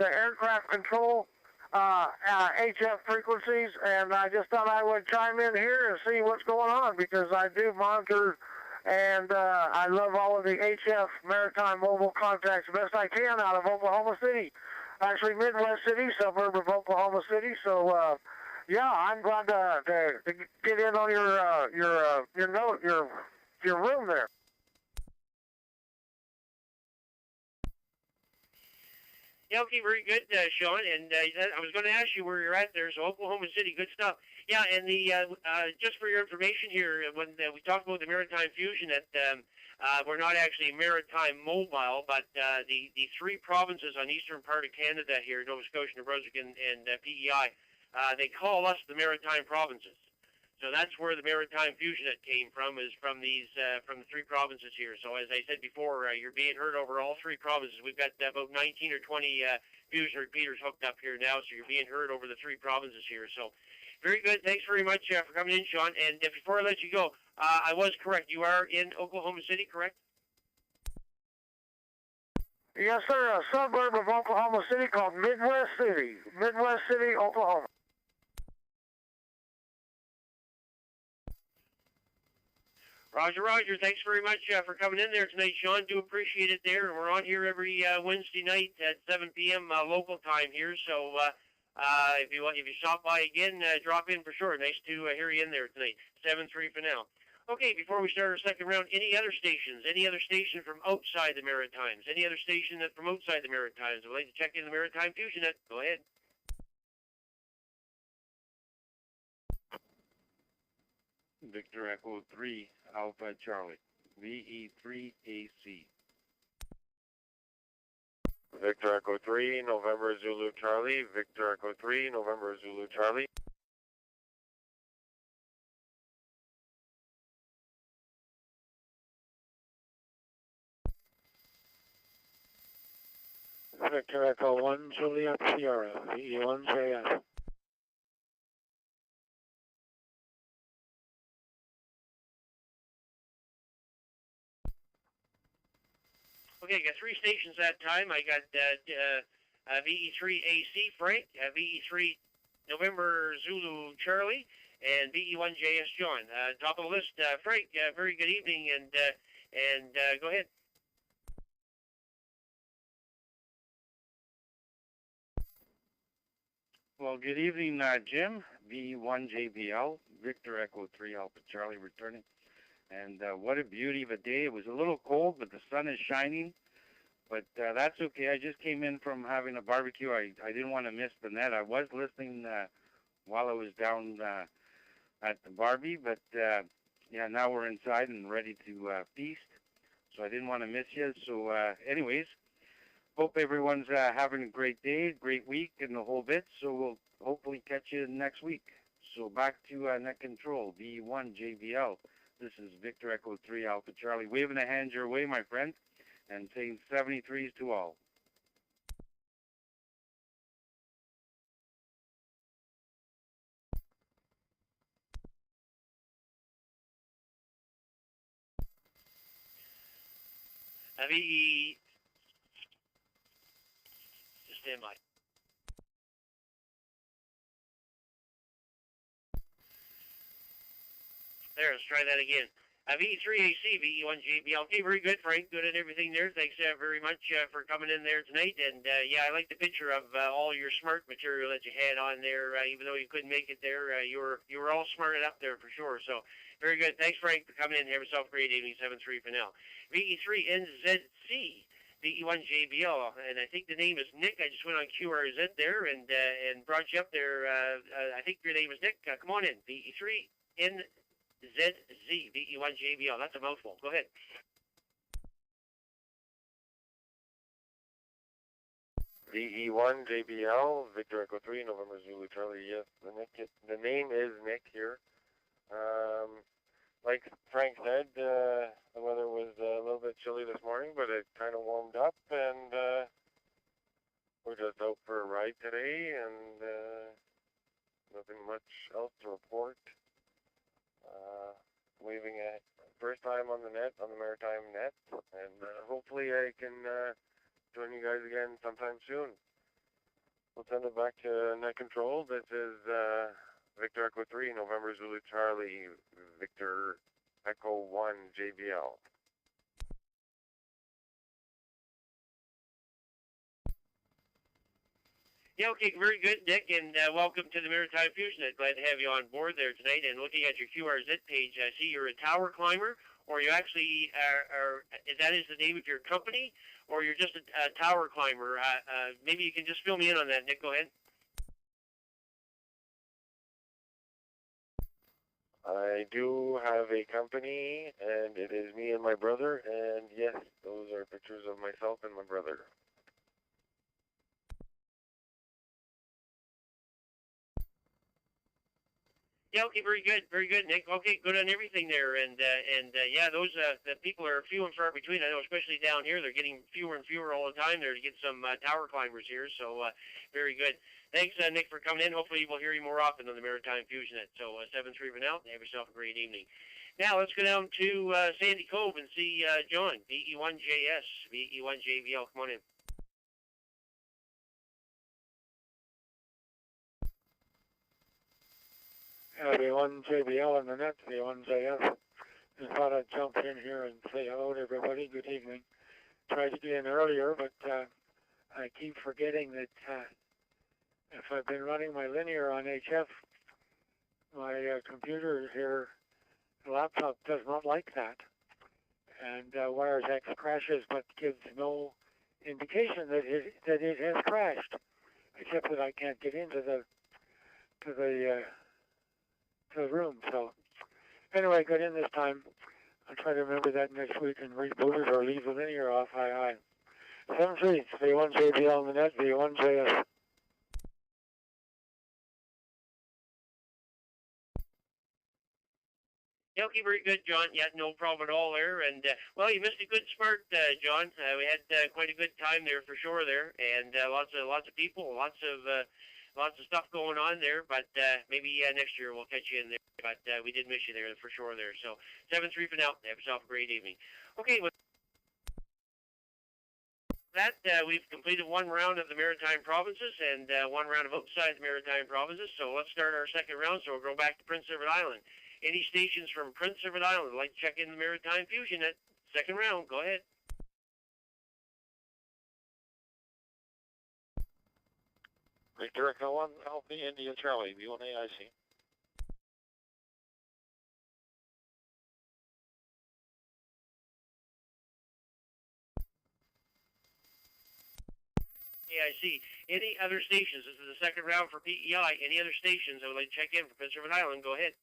aircraft control HF frequencies, and I just thought I would chime in here and see what's going on, because I do monitor, and I love all of the HF Maritime Mobile contacts best I can out of Oklahoma City. Actually, Midwest City, suburb of Oklahoma City. So, yeah, I'm glad to get in on your room there. Yeah, okay, very good, Sean. And I was going to ask you where you're at there. So Oklahoma City, good stuff. Yeah, and the just for your information here, when we talked about the Maritime Fusion, that we're not actually Maritime Mobile, but the three provinces on eastern part of Canada here, Nova Scotia, New Brunswick, and PEI, they call us the Maritime Provinces. So that's where the Maritime Fusion Net came from, is from these from the three provinces here. So as I said before, you're being heard over all three provinces. We've got about 19 or 20 fusion repeaters hooked up here now, so you're being heard over the three provinces here. So very good. Thanks very much for coming in, Sean. And before I let you go, I was correct. You are in Oklahoma City, correct? Yes, sir. A suburb of Oklahoma City called Midwest City. Midwest City, Oklahoma. Roger, Roger. Thanks very much for coming in there tonight, Sean. Do appreciate it there. And we're on here every Wednesday night at 7 p.m. Local time here. So if you stop by again, drop in for sure. Nice to hear you in there tonight. 7-3 for now. Okay, before we start our second round, any other station from outside the Maritimes? Any other station from outside the Maritimes? I'd like to check in the Maritime Fusion Net. Go ahead. Victor Echo 3 Alpha Charlie, VE3AC. Victor Echo 3 November Zulu Charlie, Victor Echo 3 November Zulu Charlie. Victor Echo 1 Juliet Sierra, VE1JF. Okay, I got three stations that time. I got VE3AC Frank, VE3 November Zulu Charlie, and VE1JS John. Top of the list, Frank. Very good evening, and go ahead. Well, good evening, Jim. VE1JBL, Victor Echo 3 Alpha Charlie returning. And what a beauty of a day. It was a little cold, but the sun is shining. But that's okay. I just came in from having a barbecue. I didn't want to miss the net. I was listening while I was down at the Barbie. But, yeah, now we're inside and ready to feast. So I didn't want to miss you. So, anyways, hope everyone's having a great day, great week, and the whole bit. So we'll hopefully catch you next week. So back to net control, VE1JBL. This is Victor Echo 3 Alpha Charlie, waving a hand your way, my friend, and saying 73s to all. VE. Just stand by. There, let's try that again. VE3AC, VE1JBL. Okay, very good, Frank. Good at everything there. Thanks very much for coming in there tonight. And yeah, I like the picture of all your smart material that you had on there. Even though you couldn't make it there, you were all smarted up there for sure. So very good. Thanks, Frank, for coming in. Have yourself a great evening. 7-3 for now. VE3NZC. VE1JBL, and I think the name is Nick. I just went on QRZ there and brought you up there. I think your name is Nick. Come on in. VE3NZC. VE1JBL. That's a mouthful. Go ahead. VE1JBL, Victor Echo 3, November Zulu Charlie. Yes, the name is Nick here. Like Frank said, the weather was a little bit chilly this morning, but it kind of warmed up, and we're just out for a ride today, and nothing much else to report. Waving at first time on the net, on the Maritime Net, and hopefully I can join you guys again sometime soon. We'll send it back to Net Control. This is Victor Echo 3, November Zulu Charlie, Victor Echo 1, JBL. Yeah, okay, very good, Nick, and welcome to the Maritime Fusion Net. Glad to have you on board there tonight. And looking at your QRZ page, I see you're a tower climber, or you actually are that is the name of your company, or you're just a tower climber. Maybe you can just fill me in on that, Nick. Go ahead. I do have a company, and it is me and my brother, and yes, those are pictures of myself and my brother. Yeah, okay, very good, Nick. Okay, good on everything there, and yeah, those the people are few and far between. I know, especially down here, they're getting fewer and fewer all the time there to get some tower climbers here. So very good. Thanks, Nick, for coming in. Hopefully, we'll hear you more often on the Maritime Fusion Net. So 7-3 for now. Have yourself a great evening. Now let's go down to Sandy Cove and see John, VE1JS, VE1JBL. Come on in. V1JBL on the net, V1JS. Just thought I'd jump in here and say hello to everybody. Good evening. Tried to get in earlier, but I keep forgetting that if I've been running my linear on HF, my computer here, the laptop does not like that. And wires X crashes, but gives no indication that it has crashed, except that I can't get into the room. So anyway, got in this time. I'll try to remember that next week and reboot it or leave the linear off. Hi. 7-3, V1JBL on the net, V1JS. Yeah, okay, very good, John. Yeah, no problem at all there. And well, you missed a good start, John. We had quite a good time there for sure there, and lots of people, lots of stuff going on there. But maybe next year we'll catch you in there. But we did miss you there for sure there. So 7-3 for now. Have yourself a great evening. Okay. With that, we've completed one round of the Maritime Provinces and one round of outside the Maritime Provinces. So let's start our second round. So we'll go back to Prince Edward Island. Any stations from Prince Edward Island would like to check in the Maritime Fusion Net. Second round, go ahead. Victor Echo 1, Alpha India Charlie, V1AIC. AIC. Any other stations? This is the second round for PEI. Any other stations that would like to check in for Prince Edward Island? Go ahead.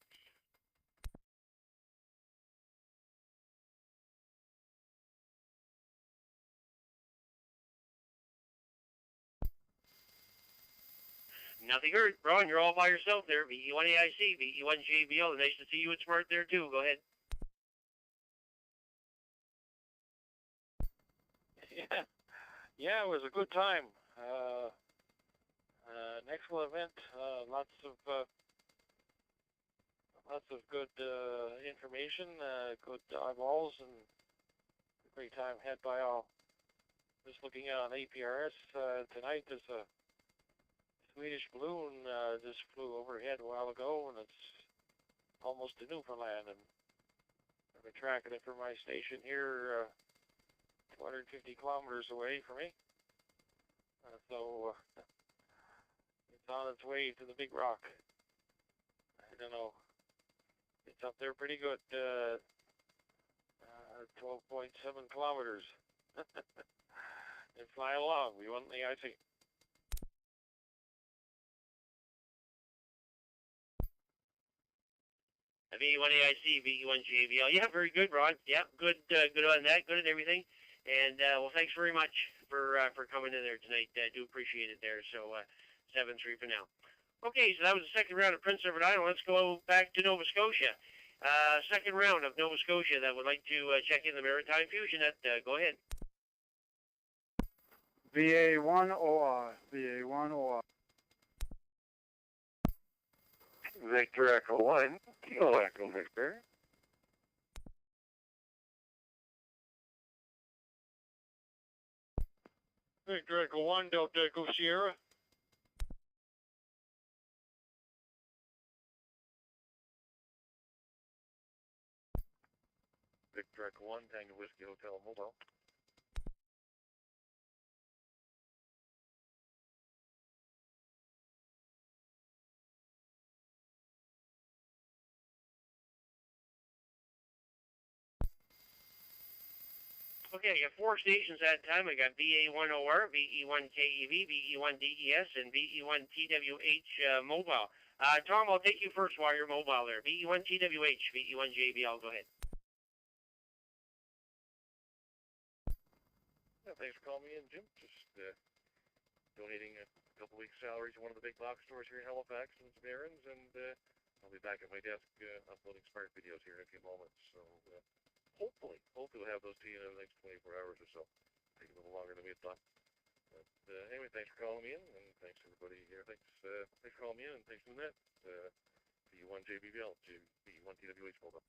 Nothing heard. Ron, you're all by yourself there. VE1AIC, VE1JBL. Nice to see you and Smart there, too. Go ahead. Yeah, it was a good time. An excellent event. Lots of good information, good eyeballs, and Great time had by all. Just looking at on APRS tonight, there's a Swedish balloon just flew overhead a while ago, and it's almost to Newfoundland. And I've been tracking it from my station here, 250 kilometers away from me. So it's on its way to the Big Rock. I don't know. It's up there pretty good. 12.7 kilometers. And fly along. We want the IC. VE1 AIC, VE1 JBL. Yeah, very good, Ron. Yeah, good on that. Good at everything. And well, thanks very much for coming in there tonight. Do appreciate it there. So 7-3 for now. Okay, so that was the second round of Prince Edward Island. Let's go back to Nova Scotia. Second round of Nova Scotia that would like to check in the Maritime Fusion Net. Go ahead. VA1 OR. VA1 OR. Victor Echo 1, Kilo Echo Victor. Victor Echo 1, Delta Echo Sierra. Victor Echo 1, Tango Whiskey Hotel Mobile. Okay, I got 4 stations at a time. I got VA1OR, VE1KEV, VE1DES, and VE1TWH mobile. Tom, I'll take you first while you're mobile there. VE1TWH, VE1JBL, go ahead. Yeah, thanks for calling me in, Jim. Just donating a couple weeks' salary to one of the big box stores here in Halifax and some errands, and I'll be back at my desk uploading smart videos here in a few moments. So hopefully we'll have those to you in the next 24 hours or so. Take a little longer than we had thought. But anyway, thanks for calling me in, and thanks everybody here. Thanks for calling me in, and thanks for the net. VE1 JBBL to VE1 TWH mobile.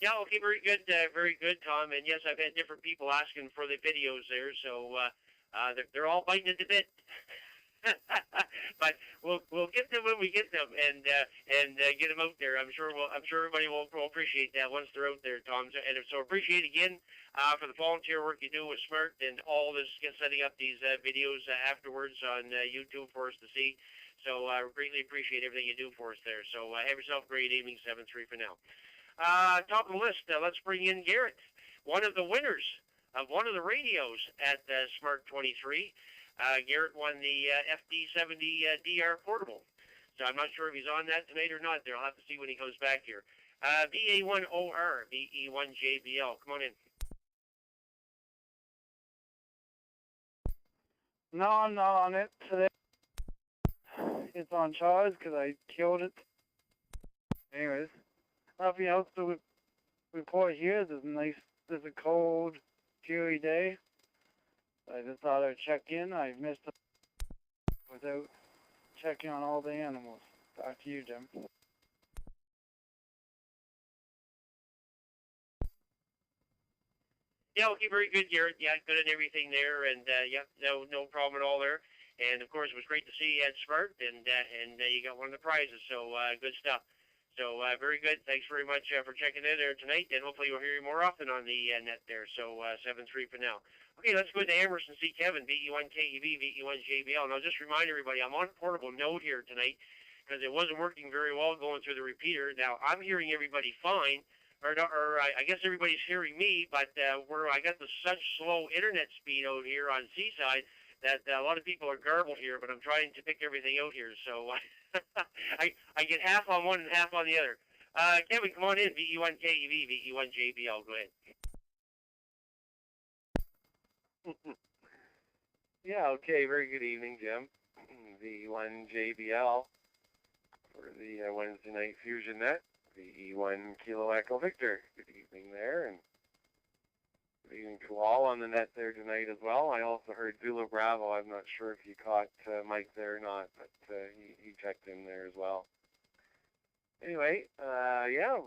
Yeah, okay, very good, Tom. And yes, I've had different people asking for the videos there, so they're all biting at the bit. But we'll get them when we get them, and get them out there. I'm sure everybody will appreciate that once they're out there, Tom. And so appreciate again for the volunteer work you do with Smart and all this setting up these videos afterwards on YouTube for us to see. So I greatly appreciate everything you do for us there. So have yourself a great evening. 7-3 for now. Top of the list, let's bring in Garrett, one of the winners of one of the radios at Smart 23. Garrett won the FD70 DR Portable. So I'm not sure if he's on that tonight or not there. I'll have to see when he comes back here. VA1OR, VE1JBL. Come on in. No, I'm not on it today. It's on charge because I killed it. Anyways, nothing else to report here. There's a cold, cheery day. I just thought I'd check in. I missed it without checking on all the animals. Back to you, Jim. Yeah, okay, very good, Garrett. Yeah, good at everything there, and yeah, no problem at all there. And of course, it was great to see you at Smart, and you got one of the prizes. So good stuff. So very good. Thanks very much for checking in there tonight, and hopefully we'll hear you more often on the net there. So 7-3 for now. Okay, let's go to Amherst and see Kevin, VE1KEV, VE1JBL. Now, just remind everybody, I'm on portable node here tonight because it wasn't working very well going through the repeater. Now, I'm hearing everybody fine, or I guess everybody's hearing me, but I got such slow internet speed out here on Seaside that a lot of people are garbled here, but I'm trying to pick everything out here. So I get half on one and half on the other. Kevin, come on in, VE1KEV, VE1JBL. Go ahead. Yeah, okay, very good evening, Jim. VE1 JBL for the Wednesday Night Fusion Net. VE1 Kilo Echo Victor. Good evening there, and good evening to all on the net there tonight as well. I also heard Zulu Bravo. I'm not sure if you caught Mike there or not, but he checked in there as well. Anyway, yeah,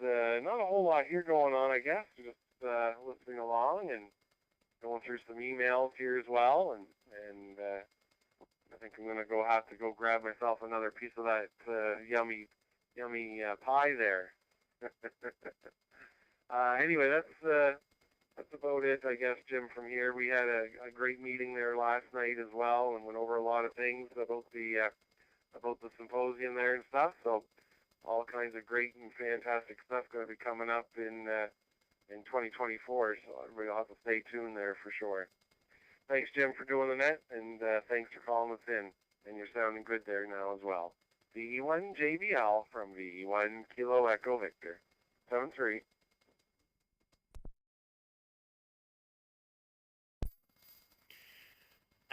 not a whole lot here going on, I guess. Just listening along and going through some emails here as well, and I think I'm gonna have to go grab myself another piece of that yummy pie there. Anyway, that's about it, I guess, Jim. From here, we had a great meeting there last night as well, and went over a lot of things about the symposium there and stuff. So all kinds of great and fantastic stuff going to be coming up in 2024. So everybody will have to stay tuned there for sure. Thanks, Jim, for doing the net, and thanks for calling us in. And you're sounding good there now as well. VE1 JBL from VE1 Kilo Echo Victor 73.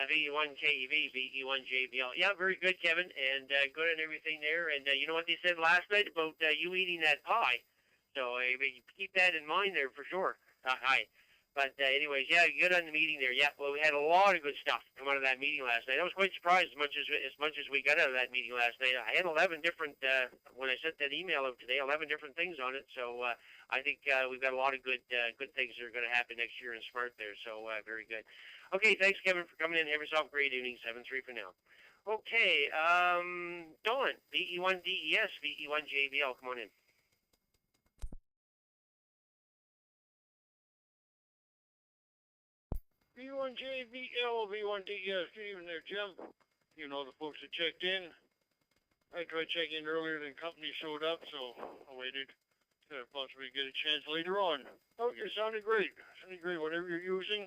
VE1 KEV, VE1 JBL. Yeah, very good, Kevin, and good on everything there. And you know what they said last night about you eating that pie? So keep that in mind there for sure. Hi. But anyways, yeah, good on the meeting there. Yeah, well, we had a lot of good stuff come out of that meeting last night. I was quite surprised as much as we got out of that meeting last night. I had 11 different when I sent that email out today, 11 different things on it. So I think we've got a lot of good things that are going to happen next year in Smart there. So very good. Okay, thanks, Kevin, for coming in. Have yourself a great evening. 7-3 for now. Okay, Dawn, VE1 DES, VE1 JBL, come on in. V1 JBL, V1 DES, good evening there, Jim. You know the folks that checked in. I tried checking in earlier than company showed up, so I waited to possibly get a chance later on. Oh, you're sounding great. Sounding great. Whatever you're using,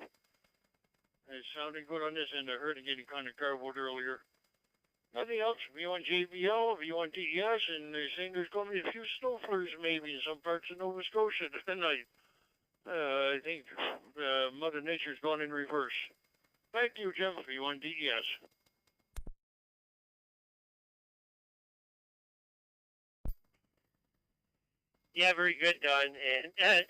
it's sounding good on this end. I heard it getting kind of garbled earlier. Nothing else. V1 JBL, V1 DES, and they're saying there's going to be a few snow flurries maybe in some parts of Nova Scotia tonight. I think Mother Nature's gone in reverse. Thank you, Jim, V1 DES. Yeah, very good, Don. And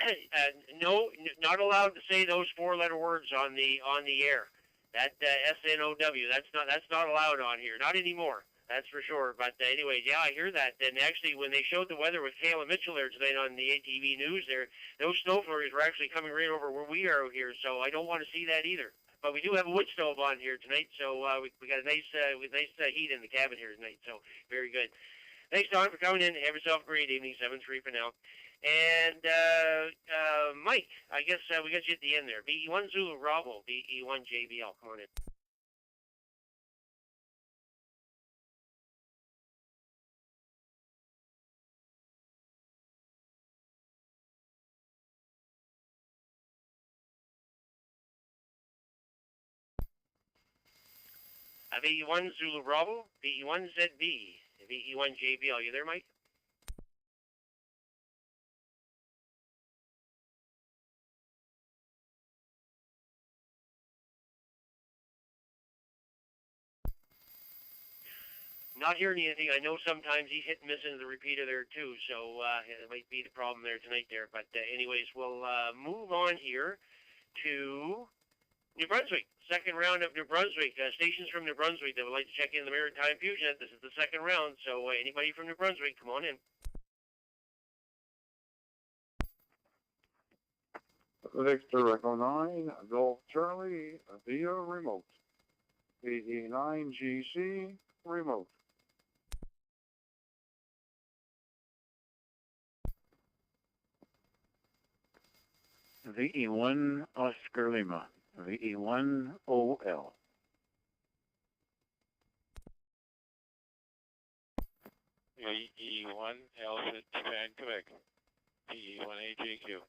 no, not allowed to say those four-letter words on the air. That SNOW. That's not allowed on here. Not anymore. That's for sure. But anyways, yeah, I hear that. And actually, when they showed the weather with Kayla Mitchell there tonight on the ATV News, there those snow flurries were actually coming right over where we are here. So I don't want to see that either. But we do have a wood stove on here tonight, so we got a nice heat in the cabin here tonight. So very good. Thanks, Don, for coming in. Have yourself a great evening. 7-3 for now. And Mike, I guess we got you at the end there. VE1 Zulu Bravo, VE1 JBL. Come on in. VE1 Zulu Bravo, VE1 ZB, VE1 JBL. You there, Mike? Not hearing anything. I know sometimes he's hit and miss into the repeater there too, so it might be the problem there tonight there. But anyways, we'll move on here to New Brunswick. Second round of New Brunswick. Stations from New Brunswick that would like to check in the Maritime Fusion Net. This is the second round, so anybody from New Brunswick, come on in. Victor Echo 9, Golf Charlie, via remote. VE9GC, remote. VE1 Oscar Lima, VE1 OL. VE1 Alpha Japan Quebec, VE1 AJQ.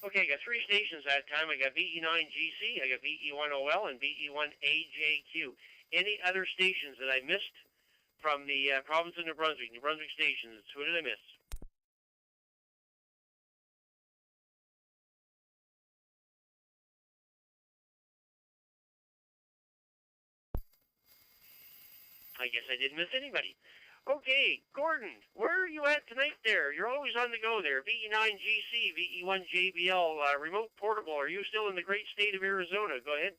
Okay, I got three stations that time. I got VE9GC, I got VE1OL, and VE1AJQ. Any other stations that I missed from the province of New Brunswick stations? Who did I miss? I guess I didn't miss anybody. Okay, Gordon, where are you at tonight there? You're always on the go there. VE9GC, VE1JBL, remote portable. Are you still in the great state of Arizona? Go ahead.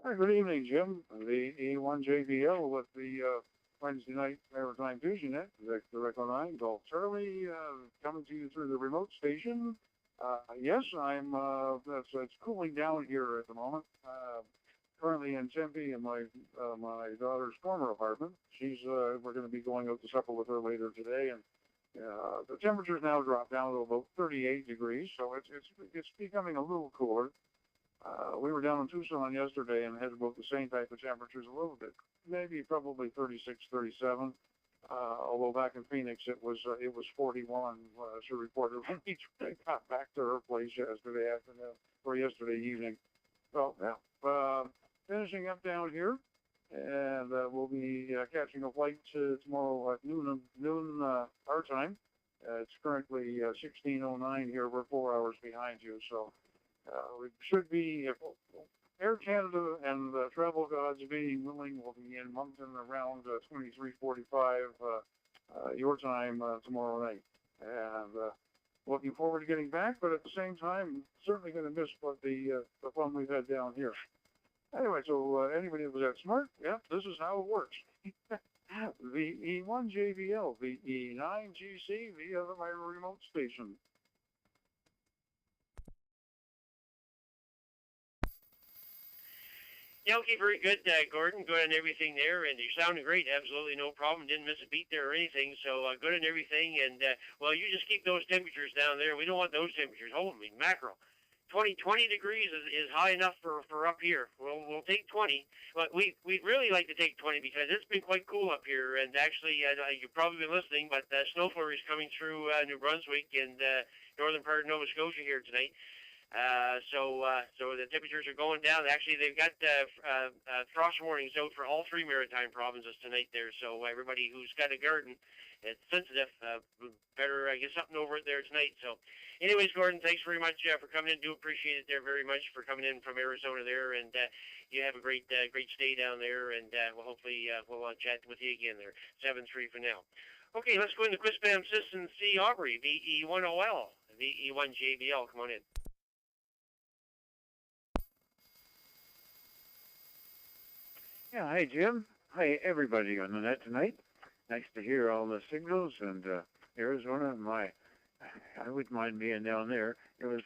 Hi, good evening, Jim. The E1JBL with the Wednesday night Maritime Fusion Net, Victor Echo 9, Golf Charlie, coming to you through the remote station. Yes, it's cooling down here at the moment. Currently in Tempe in my daughter's former apartment. We're going to be going out to supper with her later today, and the temperature's now dropped down to about 38 degrees, so it's becoming a little cooler. We were down in Tucson yesterday and had about the same type of temperatures, a little bit, maybe probably 36, 37. Although back in Phoenix it was 41. She reported when we got back to her place yesterday afternoon or yesterday evening. So yeah, finishing up down here, and we'll be catching a flight tomorrow at noon our time. It's currently 16:09 here. We're 4 hours behind you, so. We should be, if Air Canada and Travel Gods being willing, will be in Moncton around 23:45 your time tomorrow night. And looking forward to getting back, but at the same time, certainly going to miss what the fun we've had down here. Anyway, so anybody that was that smart, yeah, this is how it works. VE1JBL, VE9GC via my remote station. Yeah, okay, very good, Gordon. Good on everything there, and you're sounding great. Absolutely no problem. Didn't miss a beat there or anything, so good on everything. And, well, you just keep those temperatures down there. We don't want those temperatures. Holy mackerel. 20 degrees is high enough for up here. We'll take 20, but we'd really like to take 20 because it's been quite cool up here. And actually, you've probably been listening, but snow flurries coming through New Brunswick and northern part of Nova Scotia here tonight. So the temperatures are going down. Actually, they've got frost warnings out for all 3 maritime provinces tonight there. So everybody who's got a garden, it's sensitive, better get something over it there tonight. So anyways, Gordon, thanks very much for coming in. Do appreciate it there very much for coming in from Arizona there. And you have a great stay down there. And we'll hopefully we'll chat with you again there. 7-3 for now. Okay, let's go into Quispam Systems. See Aubrey, VE1OL, VE1JBL. Come on in. Yeah, hi Jim. Hi everybody on the net tonight. Nice to hear all the signals and Arizona. I wouldn't mind being down there. It was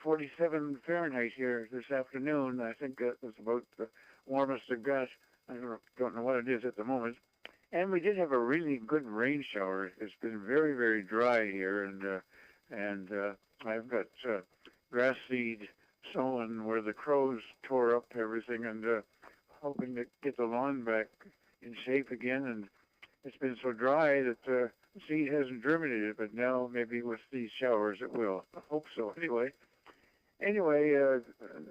47 Fahrenheit here this afternoon. I think it was about the warmest it got. I don't know what it is at the moment. And we did have a really good rain shower. It's been very, very dry here, and I've got grass seed sown where the crows tore up everything, and hoping to get the lawn back in shape again. And it's been so dry that the seed hasn't germinated, but now maybe with these showers it will. I hope so. Anyway,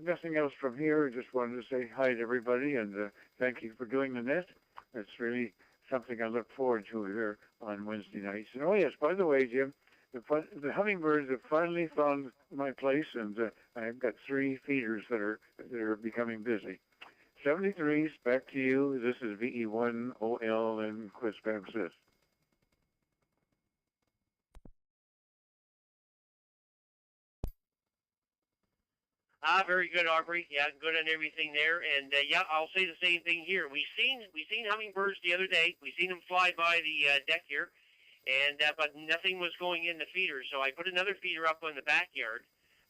nothing else from here. Just wanted to say hi to everybody and thank you for doing the net. It's really something I look forward to here on Wednesday nights. And oh yes, by the way, Jim, the hummingbirds have finally found my place, and I've got 3 feeders that are becoming busy. 73s, back to you. This is VE1OL and Quispam Sys. Very good, Aubrey. Yeah, good on everything there. And yeah, I'll say the same thing here. We seen hummingbirds the other day. We seen them fly by the deck here, and but nothing was going in the feeder. So I put another feeder up on the backyard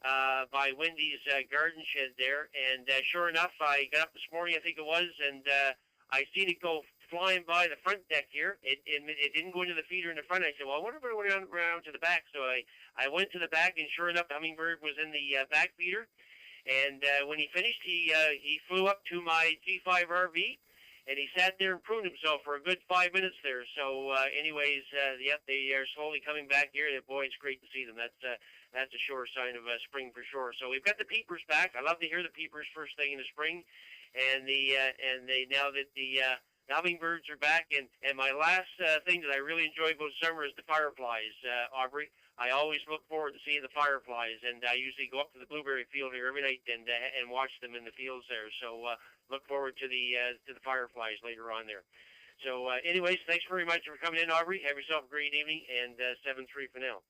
by Wendy's garden shed there. And sure enough, I got up this morning, I think it was, and I seen it go flying by the front deck here. It didn't go into the feeder in the front. I said, well, I wonder if it went around to the back. So I went to the back, and sure enough, the hummingbird was in the back feeder. And when he finished, he flew up to my G5 RV, and he sat there and pruned himself for a good 5 minutes there. So anyways, yep, they are slowly coming back here. And boy, it's great to see them. That's a sure sign of spring for sure. So we've got the peepers back. I love to hear the peepers first thing in the spring, and now that the hummingbirds are back. And my last thing that I really enjoy about summer is the fireflies, Aubrey. I always look forward to seeing the fireflies, and I usually go up to the blueberry field here every night and watch them in the fields there. So look forward to the fireflies later on there. So anyways, thanks very much for coming in, Aubrey. Have yourself a great evening, and 7-3 for now.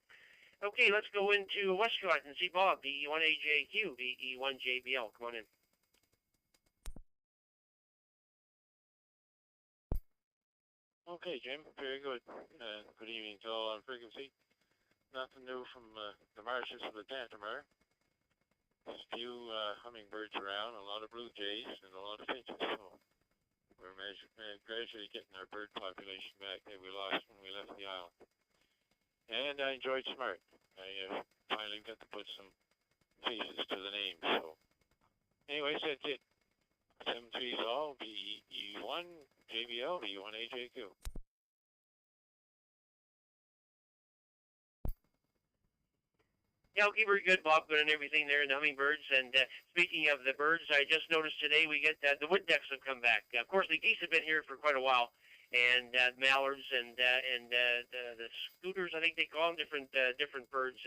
Okay, let's go into Westcott and see Bob, VE1AJQ, VE1JBL. Come on in. Okay, Jim. Very good. Good evening to all on frequency. Nothing new from the marshes of the Tantamar. Just a few hummingbirds around, a lot of blue jays, and a lot of finches. So we're gradually getting our bird population back that we lost when we left the island. And I enjoyed Smart. I finally got to put some faces to the names. So anyways, that's it. 7-3's all, VE1, JBL, VE1AJQ. Yeah, okay, very good, Bob. Good and everything there, and hummingbirds. And speaking of the birds, I just noticed today we get the wood ducks have come back. Of course, the geese have been here for quite a while, and mallards and the scooters, I think they call them, different birds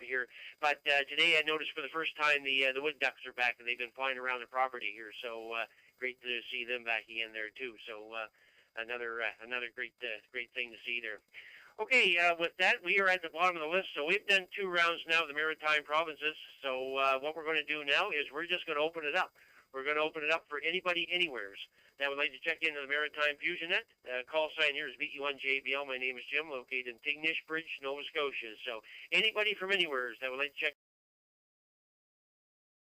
here. But today I noticed for the first time the wood ducks are back, and they've been flying around the property here. So great to see them back again there too. So another great thing to see there. Okay, with that, we are at the bottom of the list. So we've done 2 rounds now of the Maritime provinces. So what we're going to do now is we're just going to open it up. We're going to open it up for anybody, anywheres that would like to check into the Maritime Fusion Net. Call sign here is VE1JBL. My name is Jim, located in Tignish Bridge, Nova Scotia. So anybody from anywheres that would like to check